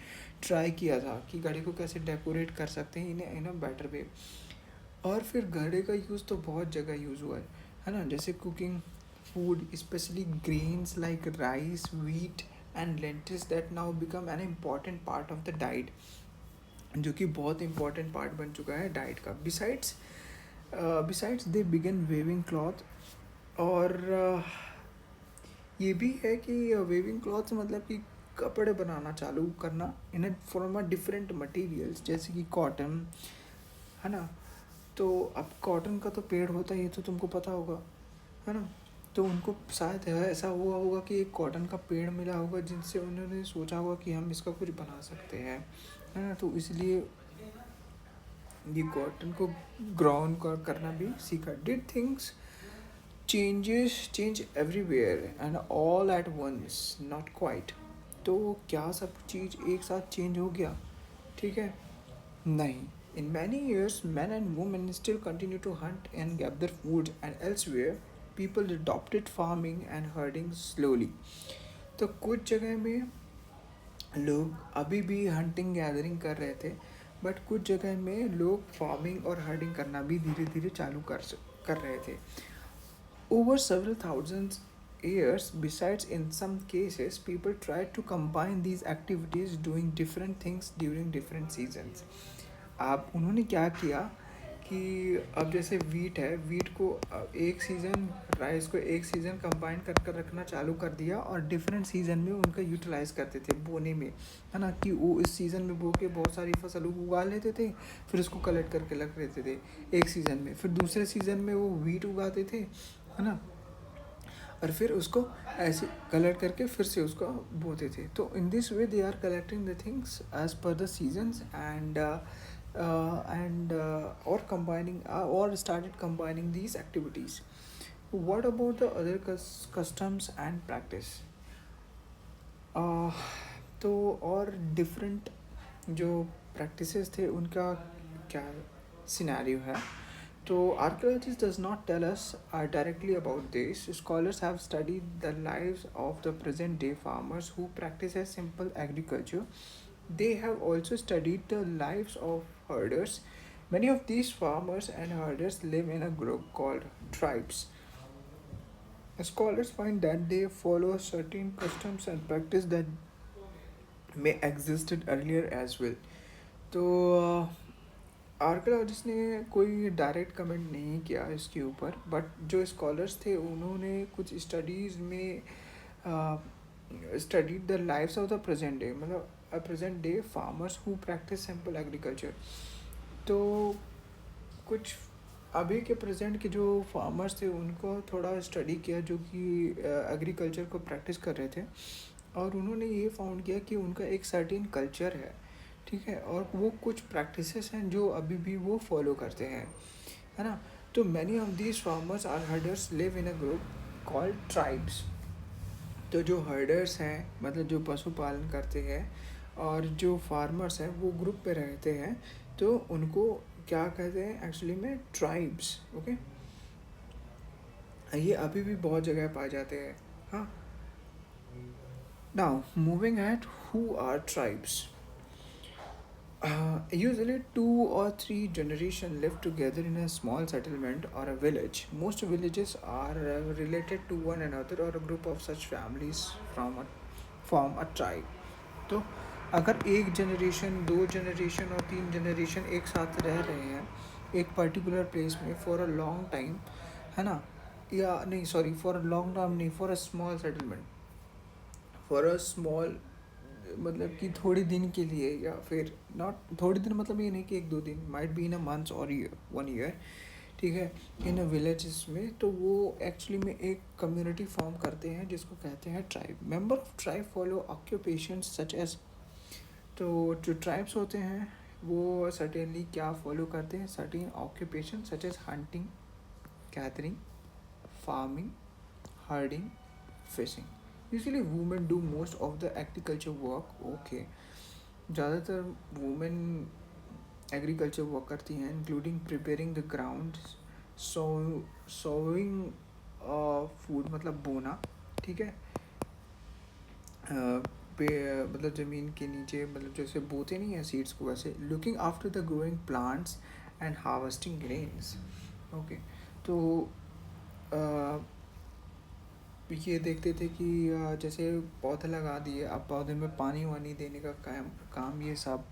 ट्राई किया था कि घड़े को कैसे डेकोरेट कर सकते हैं इन अ बेटर वे। और फिर घड़े का यूज़ तो बहुत जगह यूज़ हुआ है ना, जैसे cooking food, specially grains like rice, wheat and lentils that now become an important part of the diet, जो कि बहुत इंपॉर्टेंट पार्ट बन चुका है डाइट का। Besides they began weaving cloth. और ये भी है कि वेविंग क्लॉथ मतलब कि कपड़े बनाना चालू करना in from a different materials, जैसे कि कॉटन, है ना। तो अब कॉटन का तो पेड़ होता है, ये तो तुमको पता होगा, है ना। तो उनको शायद ऐसा हुआ होगा कि एक कॉटन का पेड़ मिला होगा जिनसे उन्होंने सोचा होगा कि हम इसका कुछ बना सकते हैं, है ना। तो इसलिए ये कॉटन को ग्राउंड करना भी सीखा। Did things change everywhere and all at once? Not quite. तो क्या सब चीज़ एक साथ चेंज हो गया? ठीक है, नहीं। In many years, men and women still continue to hunt and gather food, and elsewhere, people adopted farming and herding slowly. तो कुछ जगह में लोग अभी भी हंटिंग गैदरिंग कर रहे थे, बट कुछ जगह में लोग फार्मिंग और हर्डिंग करना भी धीरे धीरे चालू कर रहे थे। Over several thousand years, besides, in some cases, people tried to combine these activities, doing different things during different seasons. आप उन्होंने क्या किया कि अब जैसे वीट को एक सीज़न, राइस को एक सीज़न कंबाइन कर कर रखना चालू कर दिया, और डिफरेंट सीज़न में उनका यूटिलाइज़ करते थे बोने में, है ना। कि वो इस सीज़न में बो के बहुत सारी फसल उगा लेते थे, फिर उसको कलेक्ट करके रख लेते थे एक सीज़न में, फिर दूसरे सीज़न में वो वीट उगाते थे, है ना। और फिर उसको ऐसे कलेक्ट करके फिर से उसको बोते थे। तो in this way they are collecting the things as per the seasons and or combining or started combining these activities. What about the other customs and practice? तो और डिफरेंट जो प्रैक्टिसेस थे उनका क्या सिनेरियो है? So, archaeologists does not tell us directly about this. Scholars have studied the lives of the present day farmers who practice a simple agriculture. They have also studied the lives of herders. Many of these farmers and herders live in a group called tribes. Scholars find that they follow certain customs and practice that may existed earlier as well. तो archaeologist ने कोई direct comment नहीं किया इसके ऊपर, but जो scholars थे उन्होंने कुछ स्टडीज़ में studied the lifes of the present day, मतलब present day farmers who practice simple agriculture. तो कुछ अभी के प्रेजेंट के जो फार्मर्स थे उनको थोड़ा स्टडी किया जो कि एग्रीकल्चर को प्रैक्टिस कर रहे थे, और उन्होंने ये फाउंड किया कि उनका एक सर्टेन कल्चर है, ठीक है, और वो कुछ प्रैक्टिसेस हैं जो अभी भी वो फॉलो करते हैं, है ना। तो many of these farmers are herders live in a group called tribes. तो जो हर्डर्स हैं मतलब जो पशुपालन करते हैं और जो फार्मर्स हैं वो ग्रुप पे रहते हैं, तो उनको क्या कहते हैं एक्चुअली में, ट्राइब्स। ओके, ये अभी भी बहुत जगह पाए जाते हैं। हाँ, now moving at who are tribes. Usually, two or three generations live together in a small settlement or a village. Most villages are related to one another, or a group of such families form a tribe. तो अगर एक generation, दो generation और तीन generation एक साथ रह रहे हैं एक पर्टिकुलर प्लेस में फॉर अ लॉन्ग टाइम, है ना, या नहीं sorry for a long time नहीं, for a small settlement, for a small मतलब कि थोड़ी दिन के लिए, या फिर नॉट थोड़ी दिन मतलब ये नहीं कि एक दो दिन, might be in a months और ईयर, 1 ईयर, ठीक है, इन अ विलेजेस में, तो वो एक्चुअली में एक कम्युनिटी फॉर्म करते हैं जिसको कहते हैं tribe. Member of tribe follow occupations such as. तो जो ट्राइब्स होते हैं वो सर्टेनली क्या फॉलो करते हैं, certain occupation such as hunting, gathering, farming, herding, fishing. Usually women do most of the agriculture work. Okay, ज़्यादातर women agriculture work करती हैं, including preparing the ground, sowing food मतलब बोना, ठीक है, पे मतलब ज़मीन के नीचे मतलब जैसे बोते नहीं हैं सीड्स को, वैसे looking after the growing plants and harvesting grains. Okay, तो ये देखते थे कि जैसे पौधे लगा दिए, अब पौधे में पानी वानी देने का काम ये सब,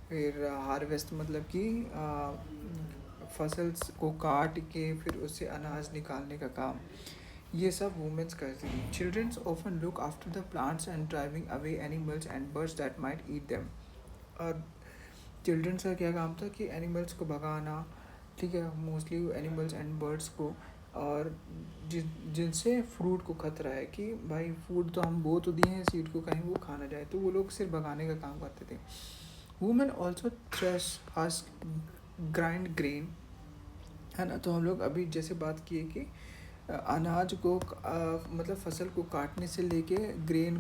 फिर हार्वेस्ट मतलब कि फसल्स को काट के फिर उससे अनाज निकालने का काम, ये सब वुमेन्स करती थी। Childrens often look after the plants and driving away animals and birds that might eat them. और चिल्ड्रंस का क्या काम था कि एनिमल्स को भगाना, ठीक है, मोस्टली एनिमल्स एंड बर्ड्स को, और जिनसे फ्रूट को खतरा है कि भाई फूड तो हम बो तो दिए हैं सीड को, कहीं वो खा ना जाए, तो वो लोग सिर्फ भगाने का काम करते थे। Women also thresh, husk, grind grain, है ना। तो हम लोग अभी जैसे बात किए कि अनाज को मतलब फसल को काटने से लेके ग्रेन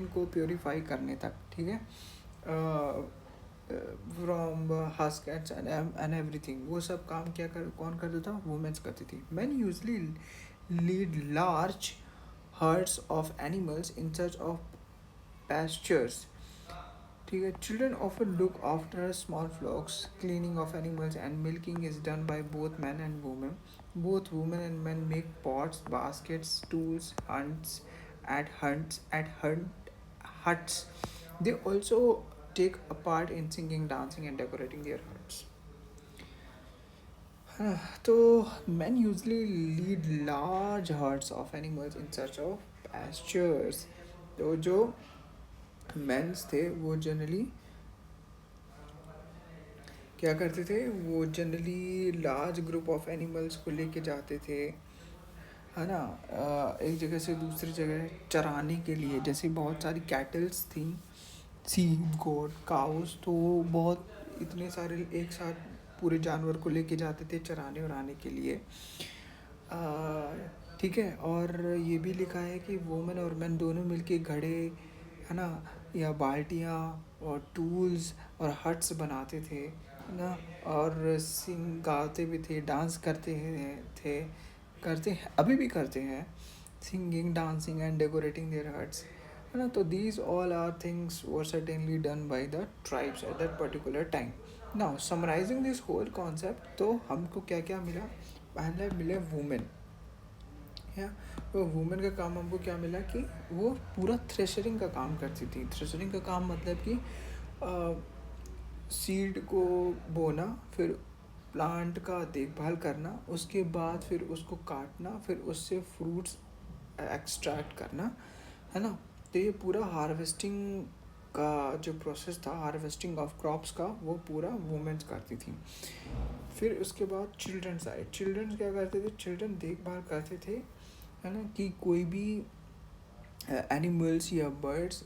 को प्योरीफाई करने तक, ठीक है, फ्रॉम हस्क एंड एवरीथिंग, वो सब काम कौन करता था, वुमेन्स करती थी। Man usually lead large herds of animals in search of pastures, ठीक है। Children often look after small flocks, cleaning of animals and milking is done by both men and women. Both women and men make pots, baskets, tools, huts. They also take a part in singing, dancing and decorating their huts. तो men usually lead large herds of animals in search of pastures. तो जो mains थे वो generally क्या करते थे, वो generally large group of animals को लेके जाते थे, है ना, एक जगह से दूसरी जगह चराने के लिए। जैसे बहुत सारी कैटल्स थी, सी गोट काउस, तो वो बहुत इतने सारे एक साथ पूरे जानवर को लेके जाते थे चराने और आने के लिए, ठीक है। और ये भी लिखा है कि वुमेन और मैन दोनों मिलके घड़े, है ना, या बाल्टियाँ और टूल्स और हट्स बनाते थे, है ना, और सिंग गाते भी थे, डांस करते हैं, अभी भी करते हैं, singing, dancing and decorating their huts, है ना। तो these all are things were certainly done by the tribes at that particular time. Now summarising this whole concept, तो हमको क्या क्या मिला, पहले मिले वुमेन, या वो वुमेन का काम हमको क्या मिला कि वो पूरा थ्रेशरिंग का काम करती थी। थ्रेशरिंग का काम मतलब कि सीड को बोना, फिर प्लांट का देखभाल करना, उसके बाद फिर उसको काटना, फिर उससे फ्रूट्स एक्सट्रैक्ट करना, है ना। तो ये पूरा हार्वेस्टिंग का जो प्रोसेस था, हार्वेस्टिंग ऑफ क्रॉप्स का, वो पूरा वुमेन्स करती थी। फिर उसके बाद चिल्ड्रंस आए। चिल्ड्रंस क्या करते थे? चिल्ड्रन देखभाल करते थे, है ना, कि कोई भी एनिमल्स या बर्ड्स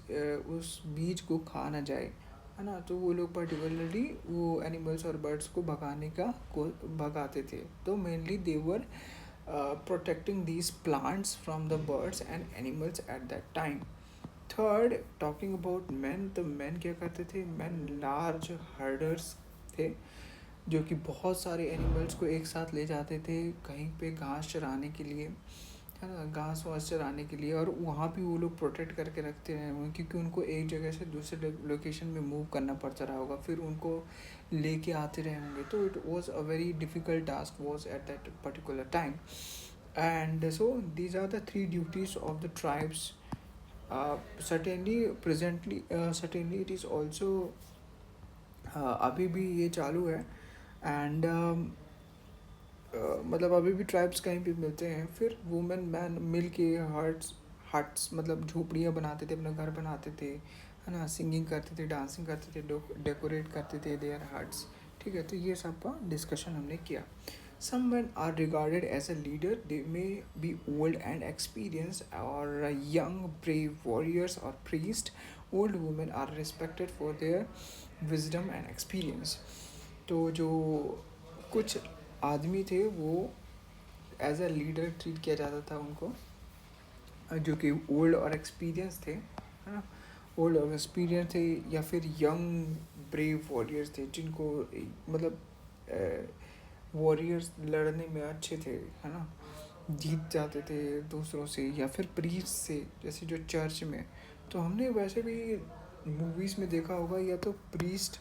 उस बीज को खा ना जाए, है ना। तो वो लोग पर्टिकुलरली वो एनिमल्स और बर्ड्स को भगाते थे। तो mainly they were protecting these plants from the birds and animals at that time. Third, talking about men, तो men क्या करते थे? men large herders थे, जो कि बहुत सारे एनिमल्स को एक साथ ले जाते थे कहीं पे घास चराने के लिए, है ना, घास वास चराने के लिए। और वहाँ भी वो लोग प्रोटेक्ट करके रखते रहे होंगे, क्योंकि उनको एक जगह से दूसरे लोकेशन में मूव करना पड़ता रहा होगा, फिर उनको लेके आते रहे होंगे। तो it was a very difficult task was at that particular time. And so these are the three duties of the tribes. Certainly presently, certainly it is also अभी भी ये चालू है। एंड मतलब अभी भी ट्राइब्स कहीं भी मिलते हैं। फिर वुमेन मैन मिल के हट्स मतलब झोपड़ियाँ बनाते थे, अपना घर बनाते थे, है ना, सिंगिंग करते थे, डांसिंग करते थे, डेकोरेट करते थे देयर हट्स। ठीक है, तो ये सब का डिस्कशन हमने किया। Some men are regarded as a leader. They may be old and experienced, or young, brave warriors or priests. Old women are respected for their wisdom and experience. तो जो कुछ आदमी थे वो एज अ लीडर ट्रीट किया जाता था उनको, जो कि ओल्ड और एक्सपीरियंस थे, है ना। ओल्ड और एक्सपीरियंस थे, या फिर यंग ब्रेव वॉरियर्स थे, जिनको मतलब वॉरियर्स लड़ने में अच्छे थे, है ना, जीत जाते थे दूसरों से, या फिर प्रीस्ट से, जैसे जो चर्च में। तो हमने वैसे भी मूवीज़ में देखा होगा, या तो प्रीस्ट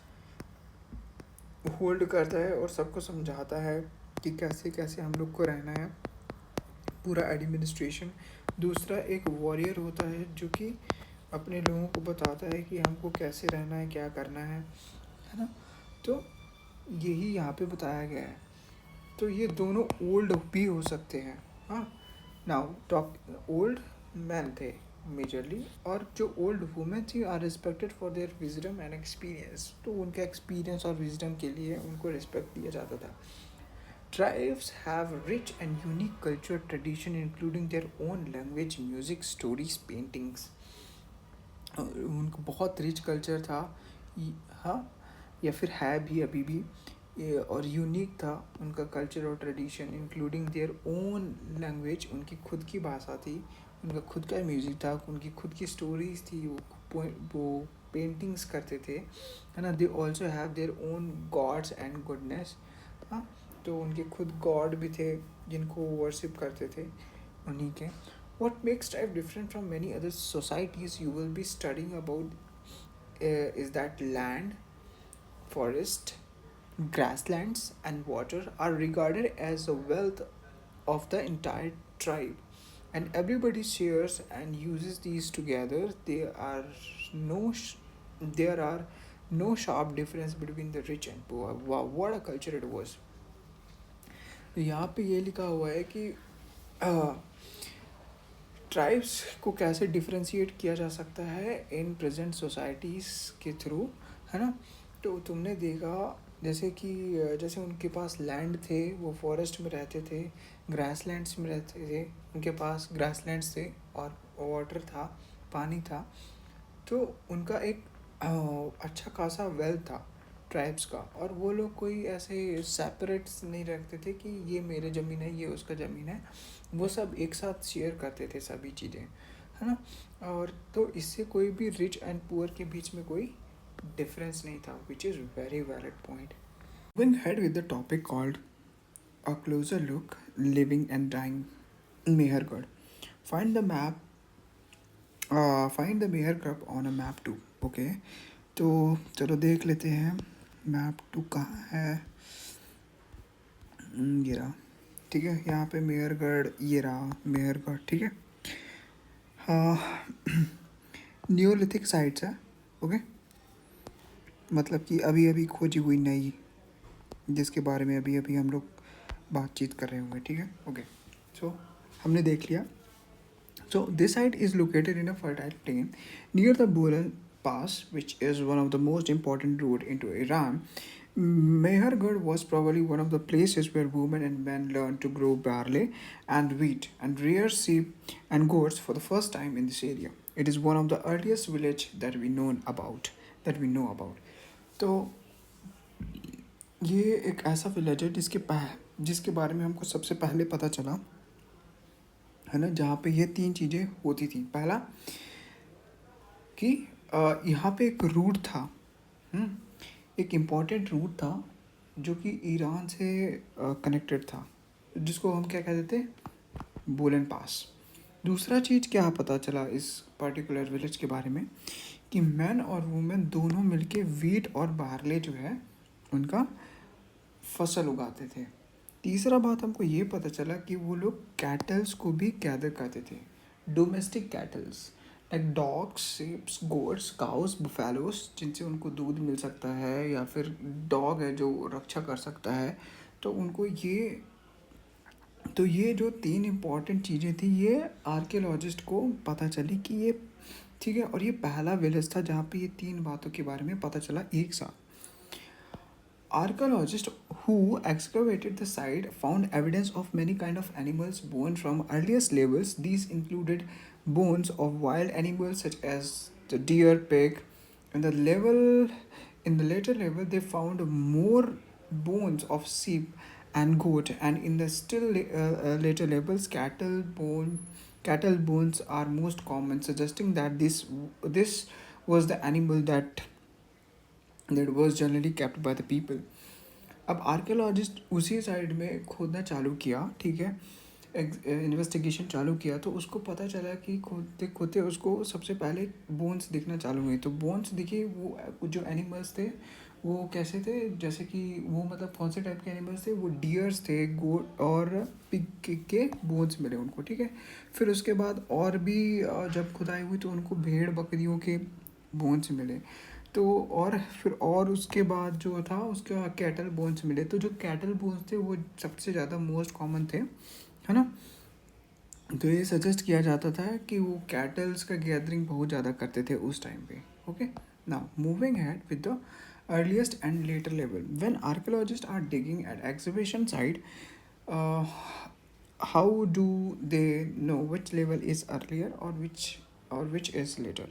होल्ड करता है और सबको समझाता है कि कैसे कैसे हम लोग को रहना है, पूरा एडमिनिस्ट्रेशन। दूसरा एक वॉरियर होता है जो कि अपने लोगों को बताता है कि हमको कैसे रहना है, क्या करना है ना। तो यही यहाँ पे बताया गया है। तो ये दोनों ओल्ड भी हो सकते हैं। हाँ, नाउ टॉक ओल्ड मैन थे मेजरली, और जो ओल्ड वुमेन थी are respected for their wisdom and experience. तो उनका एक्सपीरियंस और विजडम के लिए उनको रिस्पेक्ट दिया जाता था। Tribes have rich and unique cultural tradition, including their own language, music, stories, paintings. उनको बहुत रिच कल्चर था, हाँ, या फिर है भी अभी भी, और यूनिक था उनका कल्चर और tradition, including their own language, उनकी खुद की भाषा थी, उनका खुद का म्यूज़िक था, उनकी खुद की स्टोरीज थी, वो पेंटिंग्स करते थे, है ना। दे also have their own gods and goodness. हाँ, तो उनके खुद गॉड भी थे जिनको वर्शिप करते थे उन्हीं के। What makes tribe different from many other societies you will be studying about is that land, forest, grasslands, and water are regarded as the wealth of the entire tribe, and everybody shares and uses these together. No, there are no sharp difference between the rich and poor. Wow, what a culture it was! यहाँ पे ये लिखा हुआ है कि tribes को कैसे differentiate किया जा सकता है इन प्रेजेंट सोसाइटीज़ के थ्रू, है ना। तो तुमने देखा जैसे उनके पास लैंड थे, वो फॉरेस्ट में रहते थे, ग्रासलैंड्स में रहते थे, उनके पास ग्रासलैंड्स थे और वाटर था, पानी था। तो उनका एक अच्छा खासा वेल्थ था ट्राइब्स का, और वो लोग कोई ऐसे सेपरेट्स नहीं रखते थे कि ये मेरे ज़मीन है, ये उसका ज़मीन है। वो सब एक साथ शेयर करते थे सभी चीज़ें, है ना। और तो इससे कोई भी रिच एंड पुअर के बीच में कोई डिफरेंस नहीं था, which is very valid point. Moving ahead with the topic called A Closer Look, Living and Dying Mehergarh. Find the map, find the Mehergarh on a map 2. Okay, तो चलो देख लेते हैं मैप 2 कहाँ है। ये रहा। ठीक है। यहाँ पे मेहरगढ़, ये रहा मेहरगढ़, ठीक है। हाँ, न्यूलिथिक साइट्स है, ओके, मतलब कि अभी अभी खोजी हुई नई, जिसके बारे में अभी अभी हम लोग बातचीत कर रहे होंगे, ठीक है, ओके। सो हमने देख लिया। So this site is located in a fertile plain near the Bolan Pass, which is one of the most important route into Iran. Mehergarh was probably one of the places where women and men learned to grow barley and wheat and rear sheep and goats for the first time in this area. It is one of the earliest village that we know about. तो ये एक ऐसा village है जिसके बारे में हमको सबसे पहले पता चला, है ना, जहाँ पे ये तीन चीज़ें होती थी। पहला कि यहाँ पे एक रूट था, एक इम्पॉर्टेंट रूट था जो कि ईरान से कनेक्टेड था, जिसको हम क्या कहते थे, बोलन पास। दूसरा चीज़ क्या पता चला इस पर्टिकुलर विलेज के बारे में, कि मैन और वुमेन दोनों मिलके वीट और बार्ले जो है उनका फसल उगाते थे। तीसरा बात हमको ये पता चला कि वो लोग कैटल्स को भी गैदर करते थे, domestic cattles like dogs, sheeps, goats, cows, buffaloes, जिनसे उनको दूध मिल सकता है, या फिर डॉग है जो रक्षा कर सकता है। तो उनको ये जो तीन इम्पॉर्टेंट चीज़ें थी, ये आर्कियोलॉजिस्ट को पता चली कि ये ठीक है। और ये पहला विलेज था जहाँ पे ये तीन बातों के बारे में पता चला एक साथ। Archaeologists who excavated the site found evidence of many kind of animals born from earliest levels. These included bones of wild animals such as the deer, pig. And in the later level, they found more bones of sheep and goat. And in the still later levels, cattle bones are most common, suggesting that this was the animal that was generally kept by the people. अब archaeologist उसी side में खोदना चालू किया, ठीक है, investigation चालू किया, तो उसको पता चला कि खोदते खोदते उसको सबसे पहले बोन्स दिखना चालू हुई। तो बोन्स दिखे, वो जो एनिमल्स थे वो कैसे थे, जैसे कि वो मतलब कौन से टाइप के एनिमल्स थे, वो डियर्स थे, गोट और पिग के बोन्स मिले उनको, ठीक है। फिर उसके बाद और भी जब खुदाई हुई तो उनको भेड़ बकरियों के बोन्स मिले। तो और फिर और उसके बाद जो था उसका कैटल बोन्स मिले। तो जो कैटल बोन्स थे वो सबसे ज़्यादा मोस्ट कॉमन थे, है ना। तो ये सजेस्ट किया जाता था कि वो कैटल्स का गैदरिंग बहुत ज़्यादा करते थे उस टाइम पे, okay. Now moving had with the earliest and later level. When archaeologists are digging at excavation site, uh, how do they know which level is earlier or which is later?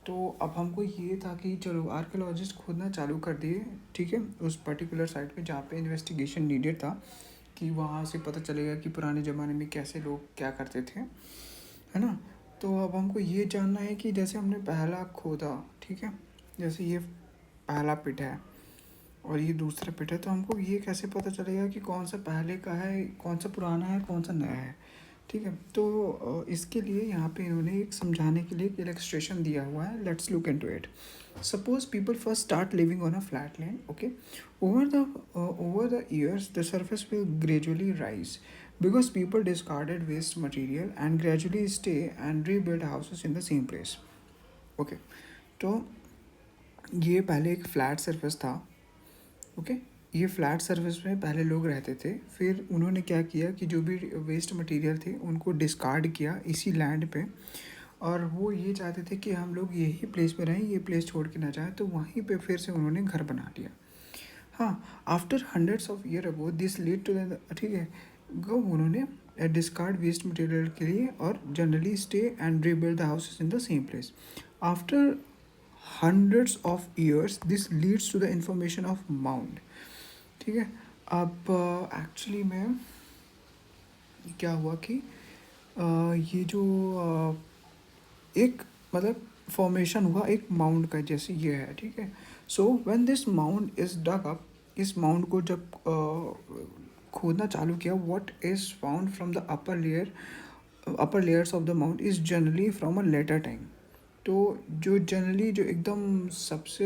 तो अब हमको ये था कि चलो archaeologist खोदना चालू कर दिए, ठीक है, उस पर्टिकुलर साइट पे जहाँ पे इन्वेस्टिगेशन नीडेड था, कि वहाँ से पता चलेगा कि पुराने ज़माने में कैसे लोग क्या करते थे, है ना। तो अब हमको ये जानना है कि जैसे हमने पहला खोदा, ठीक है, जैसे ये पहला पिट है और ये दूसरा पिट है, तो हमको ये कैसे पता चलेगा कि कौन सा पहले का है, कौन सा पुराना है, कौन सा नया है, ठीक है। तो इसके लिए यहाँ पे इन्होंने एक समझाने के लिए एक इलस्ट्रेशन दिया हुआ है। Let's look into it. Suppose people first start living on a flat land, okay. Over the years the surface will gradually rise because people discarded waste material and gradually stay and rebuild houses in the same place, okay। तो ये पहले एक flat surface था, okay. ये flat surface में पहले लोग रहते थे, फिर उन्होंने क्या किया कि जो भी वेस्ट मटेरियल थे उनको डिस्कार्ड किया इसी लैंड पे, और वो ये चाहते थे कि हम लोग यही प्लेस पे रहें, ये प्लेस छोड़ के ना जाए, तो वहीं पे फिर से उन्होंने घर बना लिया। हाँ, after hundreds of year ago this lead to the, ठीक है, उन्होंने डिस्कार्ड वेस्ट मटेरियल के लिए और generally stay and rebuild the houses in the same place. आफ्टर hundreds of years this leads to the information of mound, ठीक है। अब एक्चुअली में क्या हुआ कि ये जो एक मतलब फॉर्मेशन हुआ एक माउंड का, जैसे ये है, ठीक है। So when this mound is dug up, इस माउंड को जब खोदना चालू किया, what is found from the upper layers of the mound is generally from a later time. तो जो जनरली जो एकदम सबसे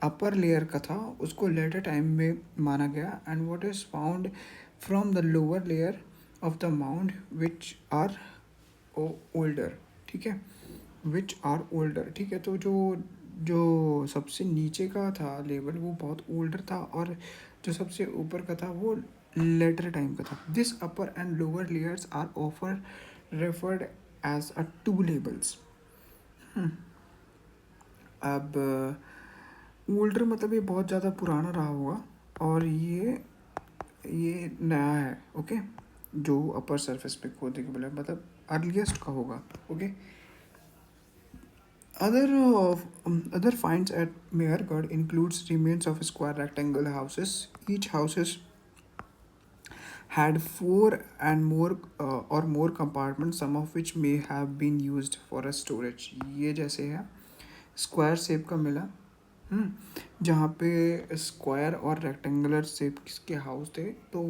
अपर लेयर का था उसको लेटर टाइम में माना गया, and what is found from the lower layer of the mound which are older, ठीक है, विच आर ओल्डर, ठीक है। तो जो जो सबसे नीचे का था लेवल वो बहुत ओल्डर था, और जो सबसे ऊपर का था वो लेटर टाइम का था। This upper and lower layers are ऑफर referred as a two levels. अब ओल्डर मतलब ये बहुत ज़्यादा पुराना रहा होगा, और ये नया है, ओके। जो अपर सरफेस पे खोदने के बोले मतलब अर्लीस्ट का होगा, okay. Other finds at Mehergarh includes remains of square rectangle houses. Each houses had four and more or more compartments, some of which may have been used for a storage. ये जैसे है square shape का मिला, जहाँ पे square और rectangular shape के house थे, तो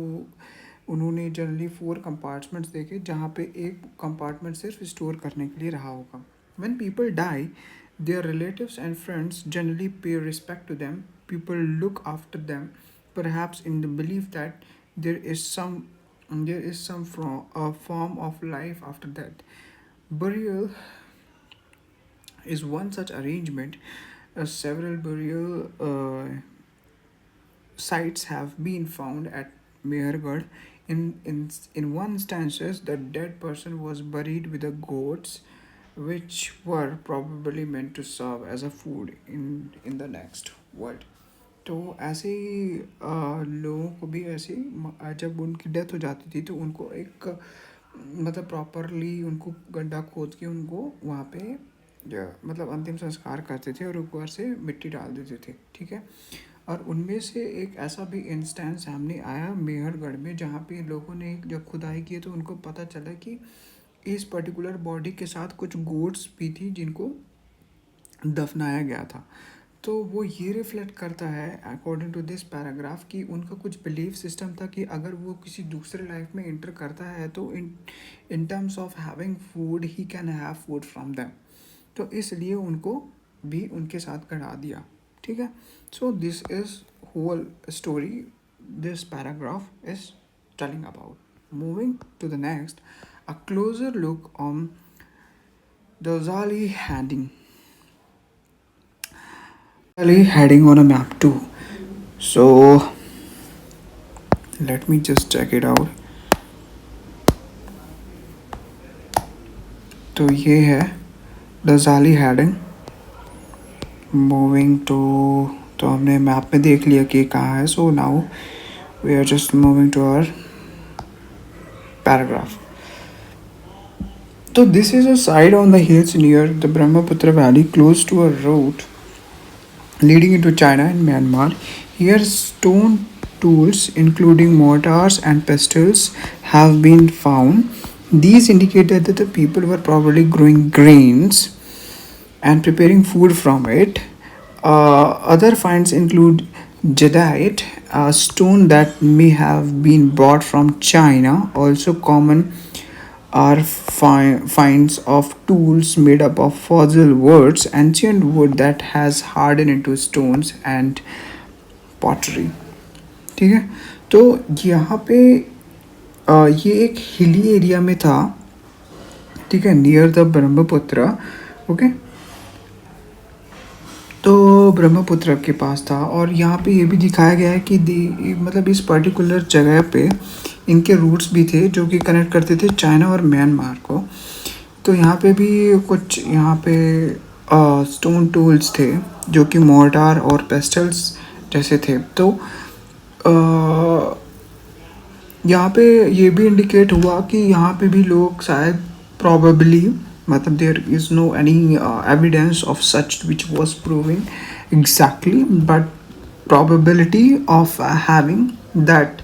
उन्होंने जनरली 4 कंपार्टमेंट्स देखे, जहाँ पे एक कंपार्टमेंट सिर्फ स्टोर करने के लिए रहा होगा। When people die, their relatives and friends generally pay respect to them. People look after them, perhaps in the belief that there is some a form of life after death. Burial is one such arrangement. Several burial sites have been found at Mehergarh. In one instances, the dead person was buried with the goats, which were probably meant to serve as a food in the next world. तो ऐसे ही लोगों को भी ऐसे ही जब उनकी death हो जाती थी तो उनको एक मतलब प्रॉपरली उनको गड्ढा खोद के उनको वहाँ पे मतलब अंतिम संस्कार करते थे और ऊपर से मिट्टी डाल देते थे, ठीक है। और उनमें से एक ऐसा भी इंस्टेंस सामने आया मेहरगढ़ में, जहाँ पे लोगों ने जब खुदाई की तो उनको पता चला कि इस पर्टिकुलर बॉडी के साथ कुछ गोट्स भी थी जिनको दफनाया गया था। तो वो ये रिफ्लेक्ट करता है अकॉर्डिंग टू दिस पैराग्राफ कि उनका कुछ बिलीफ सिस्टम था कि अगर वो किसी दूसरे लाइफ में इंटर करता है तो in terms of having food he can have food from them, तो इसलिए उनको भी उनके साथ गड़ा दिया, ठीक है। So this is whole story this paragraph is telling about. Moving to the next, a closer look on the Zali heading on a map too. So let me just check it out. तो ये है the जाली heading. Moving to, तो हमने map में देख लिया कि कहाँ है। So now we are just moving to our paragraph. So this is a site on the hills near the Brahmaputra Valley, close to a road leading into China and Myanmar. Here, stone tools, including mortars and pestles, have been found. These indicated that the people were probably growing grains and preparing food from it. Other finds include jadeite, a stone that may have been brought from China. Also common are finds of tools made up of fossil woods, ancient wood that has hardened into stones and pottery, ठीक है। तो यहाँ पे ये एक hilly area में था, ठीक है, नियर द ब्रह्मपुत्र, ओके। तो ब्रह्मपुत्र के पास था, और यहाँ पे ये भी दिखाया गया है कि मतलब इस पर्टिकुलर जगह पे इनके रूट्स भी थे जो कि कनेक्ट करते थे चाइना और म्यांमार को। तो यहाँ पे भी कुछ यहाँ पे स्टोन टूल्स थे जो कि मोर्टार और पेस्टल्स जैसे थे। तो यहाँ पे ये भी इंडिकेट हुआ कि यहाँ पे भी लोग शायद प्रॉबेबली मतलब there is no any evidence of such which was proving exactly, but probability of having that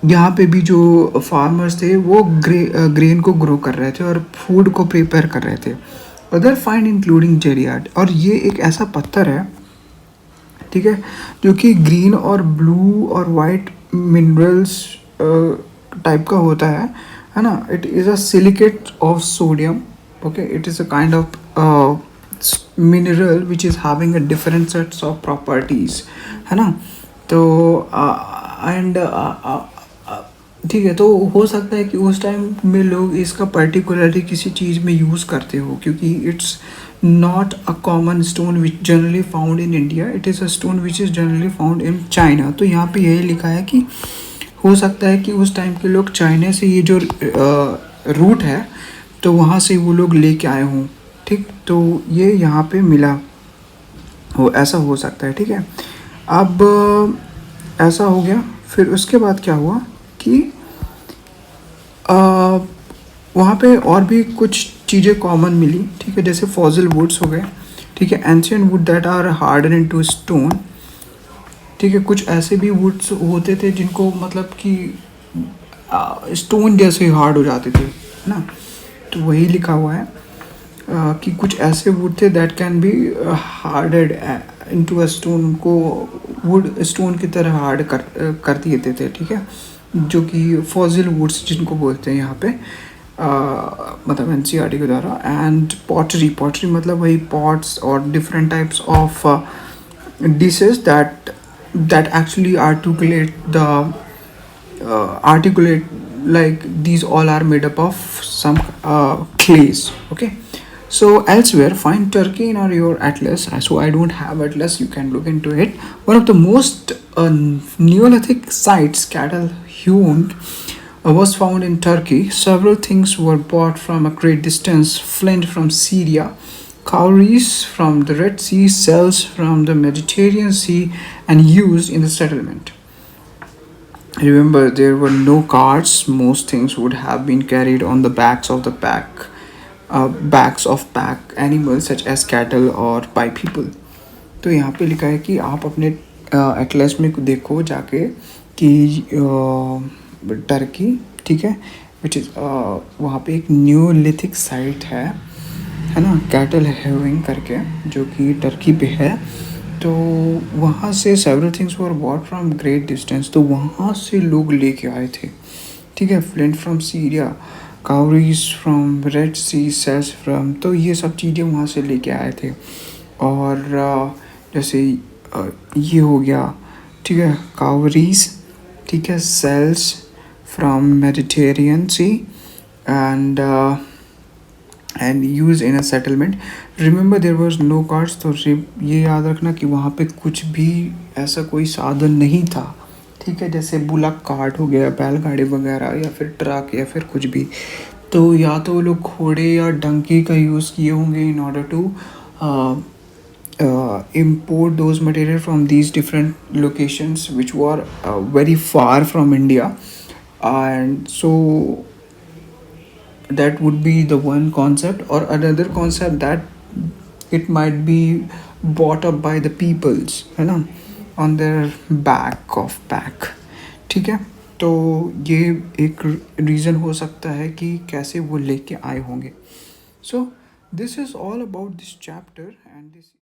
यहाँ पे भी जो फार्मर्स थे वो ग्रेन को ग्रो कर रहे थे और फूड को प्रिपेयर कर रहे थे। अदर फाइंड इंक्लूडिंग जेरियाट, और ये एक ऐसा पत्थर है, ठीक है, जो कि ग्रीन और ब्लू और वाइट मिनरल्स टाइप का होता है ना। It is a silicate of sodium, okay. It is a kind of mineral which is having a different sets of properties, है ना। तो एंड ठीक है, तो हो सकता है कि उस टाइम में लोग इसका पर्टिकुलरली किसी चीज़ में यूज़ करते हो, क्योंकि it's not a common stone which generally found in India, it is a stone which is generally found in China. तो यहाँ पे यही लिखा है कि हो सकता है कि उस टाइम के लोग चाइना से ये जो रूट है तो वहाँ से वो लोग लेके आए हों। ठीक, तो ये यहाँ पे मिला हो, ऐसा हो सकता है। ठीक है, अब ऐसा हो गया। फिर उसके बाद क्या हुआ कि अ, वहाँ पे और भी कुछ चीज़ें कॉमन मिली। ठीक है, जैसे फॉसिल वुड्स हो गए। ठीक है, ancient wood that are harden into stone. ठीक है, कुछ ऐसे भी वुड्स होते थे जिनको मतलब कि स्टोन जैसे हार्ड हो जाते थे, है ना। तो वही लिखा हुआ है कि कुछ ऐसे वुड थे that can be harded into a stone, उनको वुड स्टोन की तरह हार्ड कर दिए थे। ठीक है, जो कि फॉसिल वुड्स जिनको बोलते हैं यहाँ पे, मतलब एनसीईआरटी के द्वारा। एंड पॉटरी, पॉटरी मतलब वही पॉट्स और different types of dishes that actually articulate, like these all are made up of some clays. Okay, so elsewhere find Turkey in your atlas. So I don't have atlas, you can look into it. One of the most neolithic sites, cattle hewn, was found in Turkey. Several things were brought from a great distance: flint from Syria, cowries from the Red Sea, cells from the Mediterranean Sea, and used in the settlement. Remember, there were no carts. Most things would have been carried on the backs of pack animals such as cattle or by people. तो यहाँ पे लिखा है कि आप अपने Atlas में देखो जाके कि टर्की, ठीक है, विच इज़ वहाँ पे एक न्यूलिथिक साइट है ना, कैटल हैविंग करके, जो कि टर्की पे है। तो वहाँ से several things were bought from great distance, तो वहाँ से लोग लेके आए थे। ठीक है, flint from Syria, cowries from Red Sea, shells from, तो ये सब चीज़ें वहाँ से लेके आए थे। और जैसे ये हो गया, ठीक है, काउरीज, ठीक है, shells from Mediterranean sea, and and use in a settlement. Remember there was no cars, तो ये याद रखना कि वहाँ पे कुछ भी ऐसा कोई साधन नहीं था। ठीक है, जैसे बुलक कार्ट हो गया, बैलगाड़ी वगैरह, या फिर ट्रक, या फिर कुछ भी। तो या तो वो लोग घोड़े या डंकी का यूज़ किए होंगे in order to import those material from these different locations which were very far from India. And so that would be the one concept, or another concept that it might be bought up by the peoples, है ना, on their back of pack। ठीक है, तो ये एक reason हो सकता है कि कैसे वो लेके आए होंगे। So this is all about this chapter and this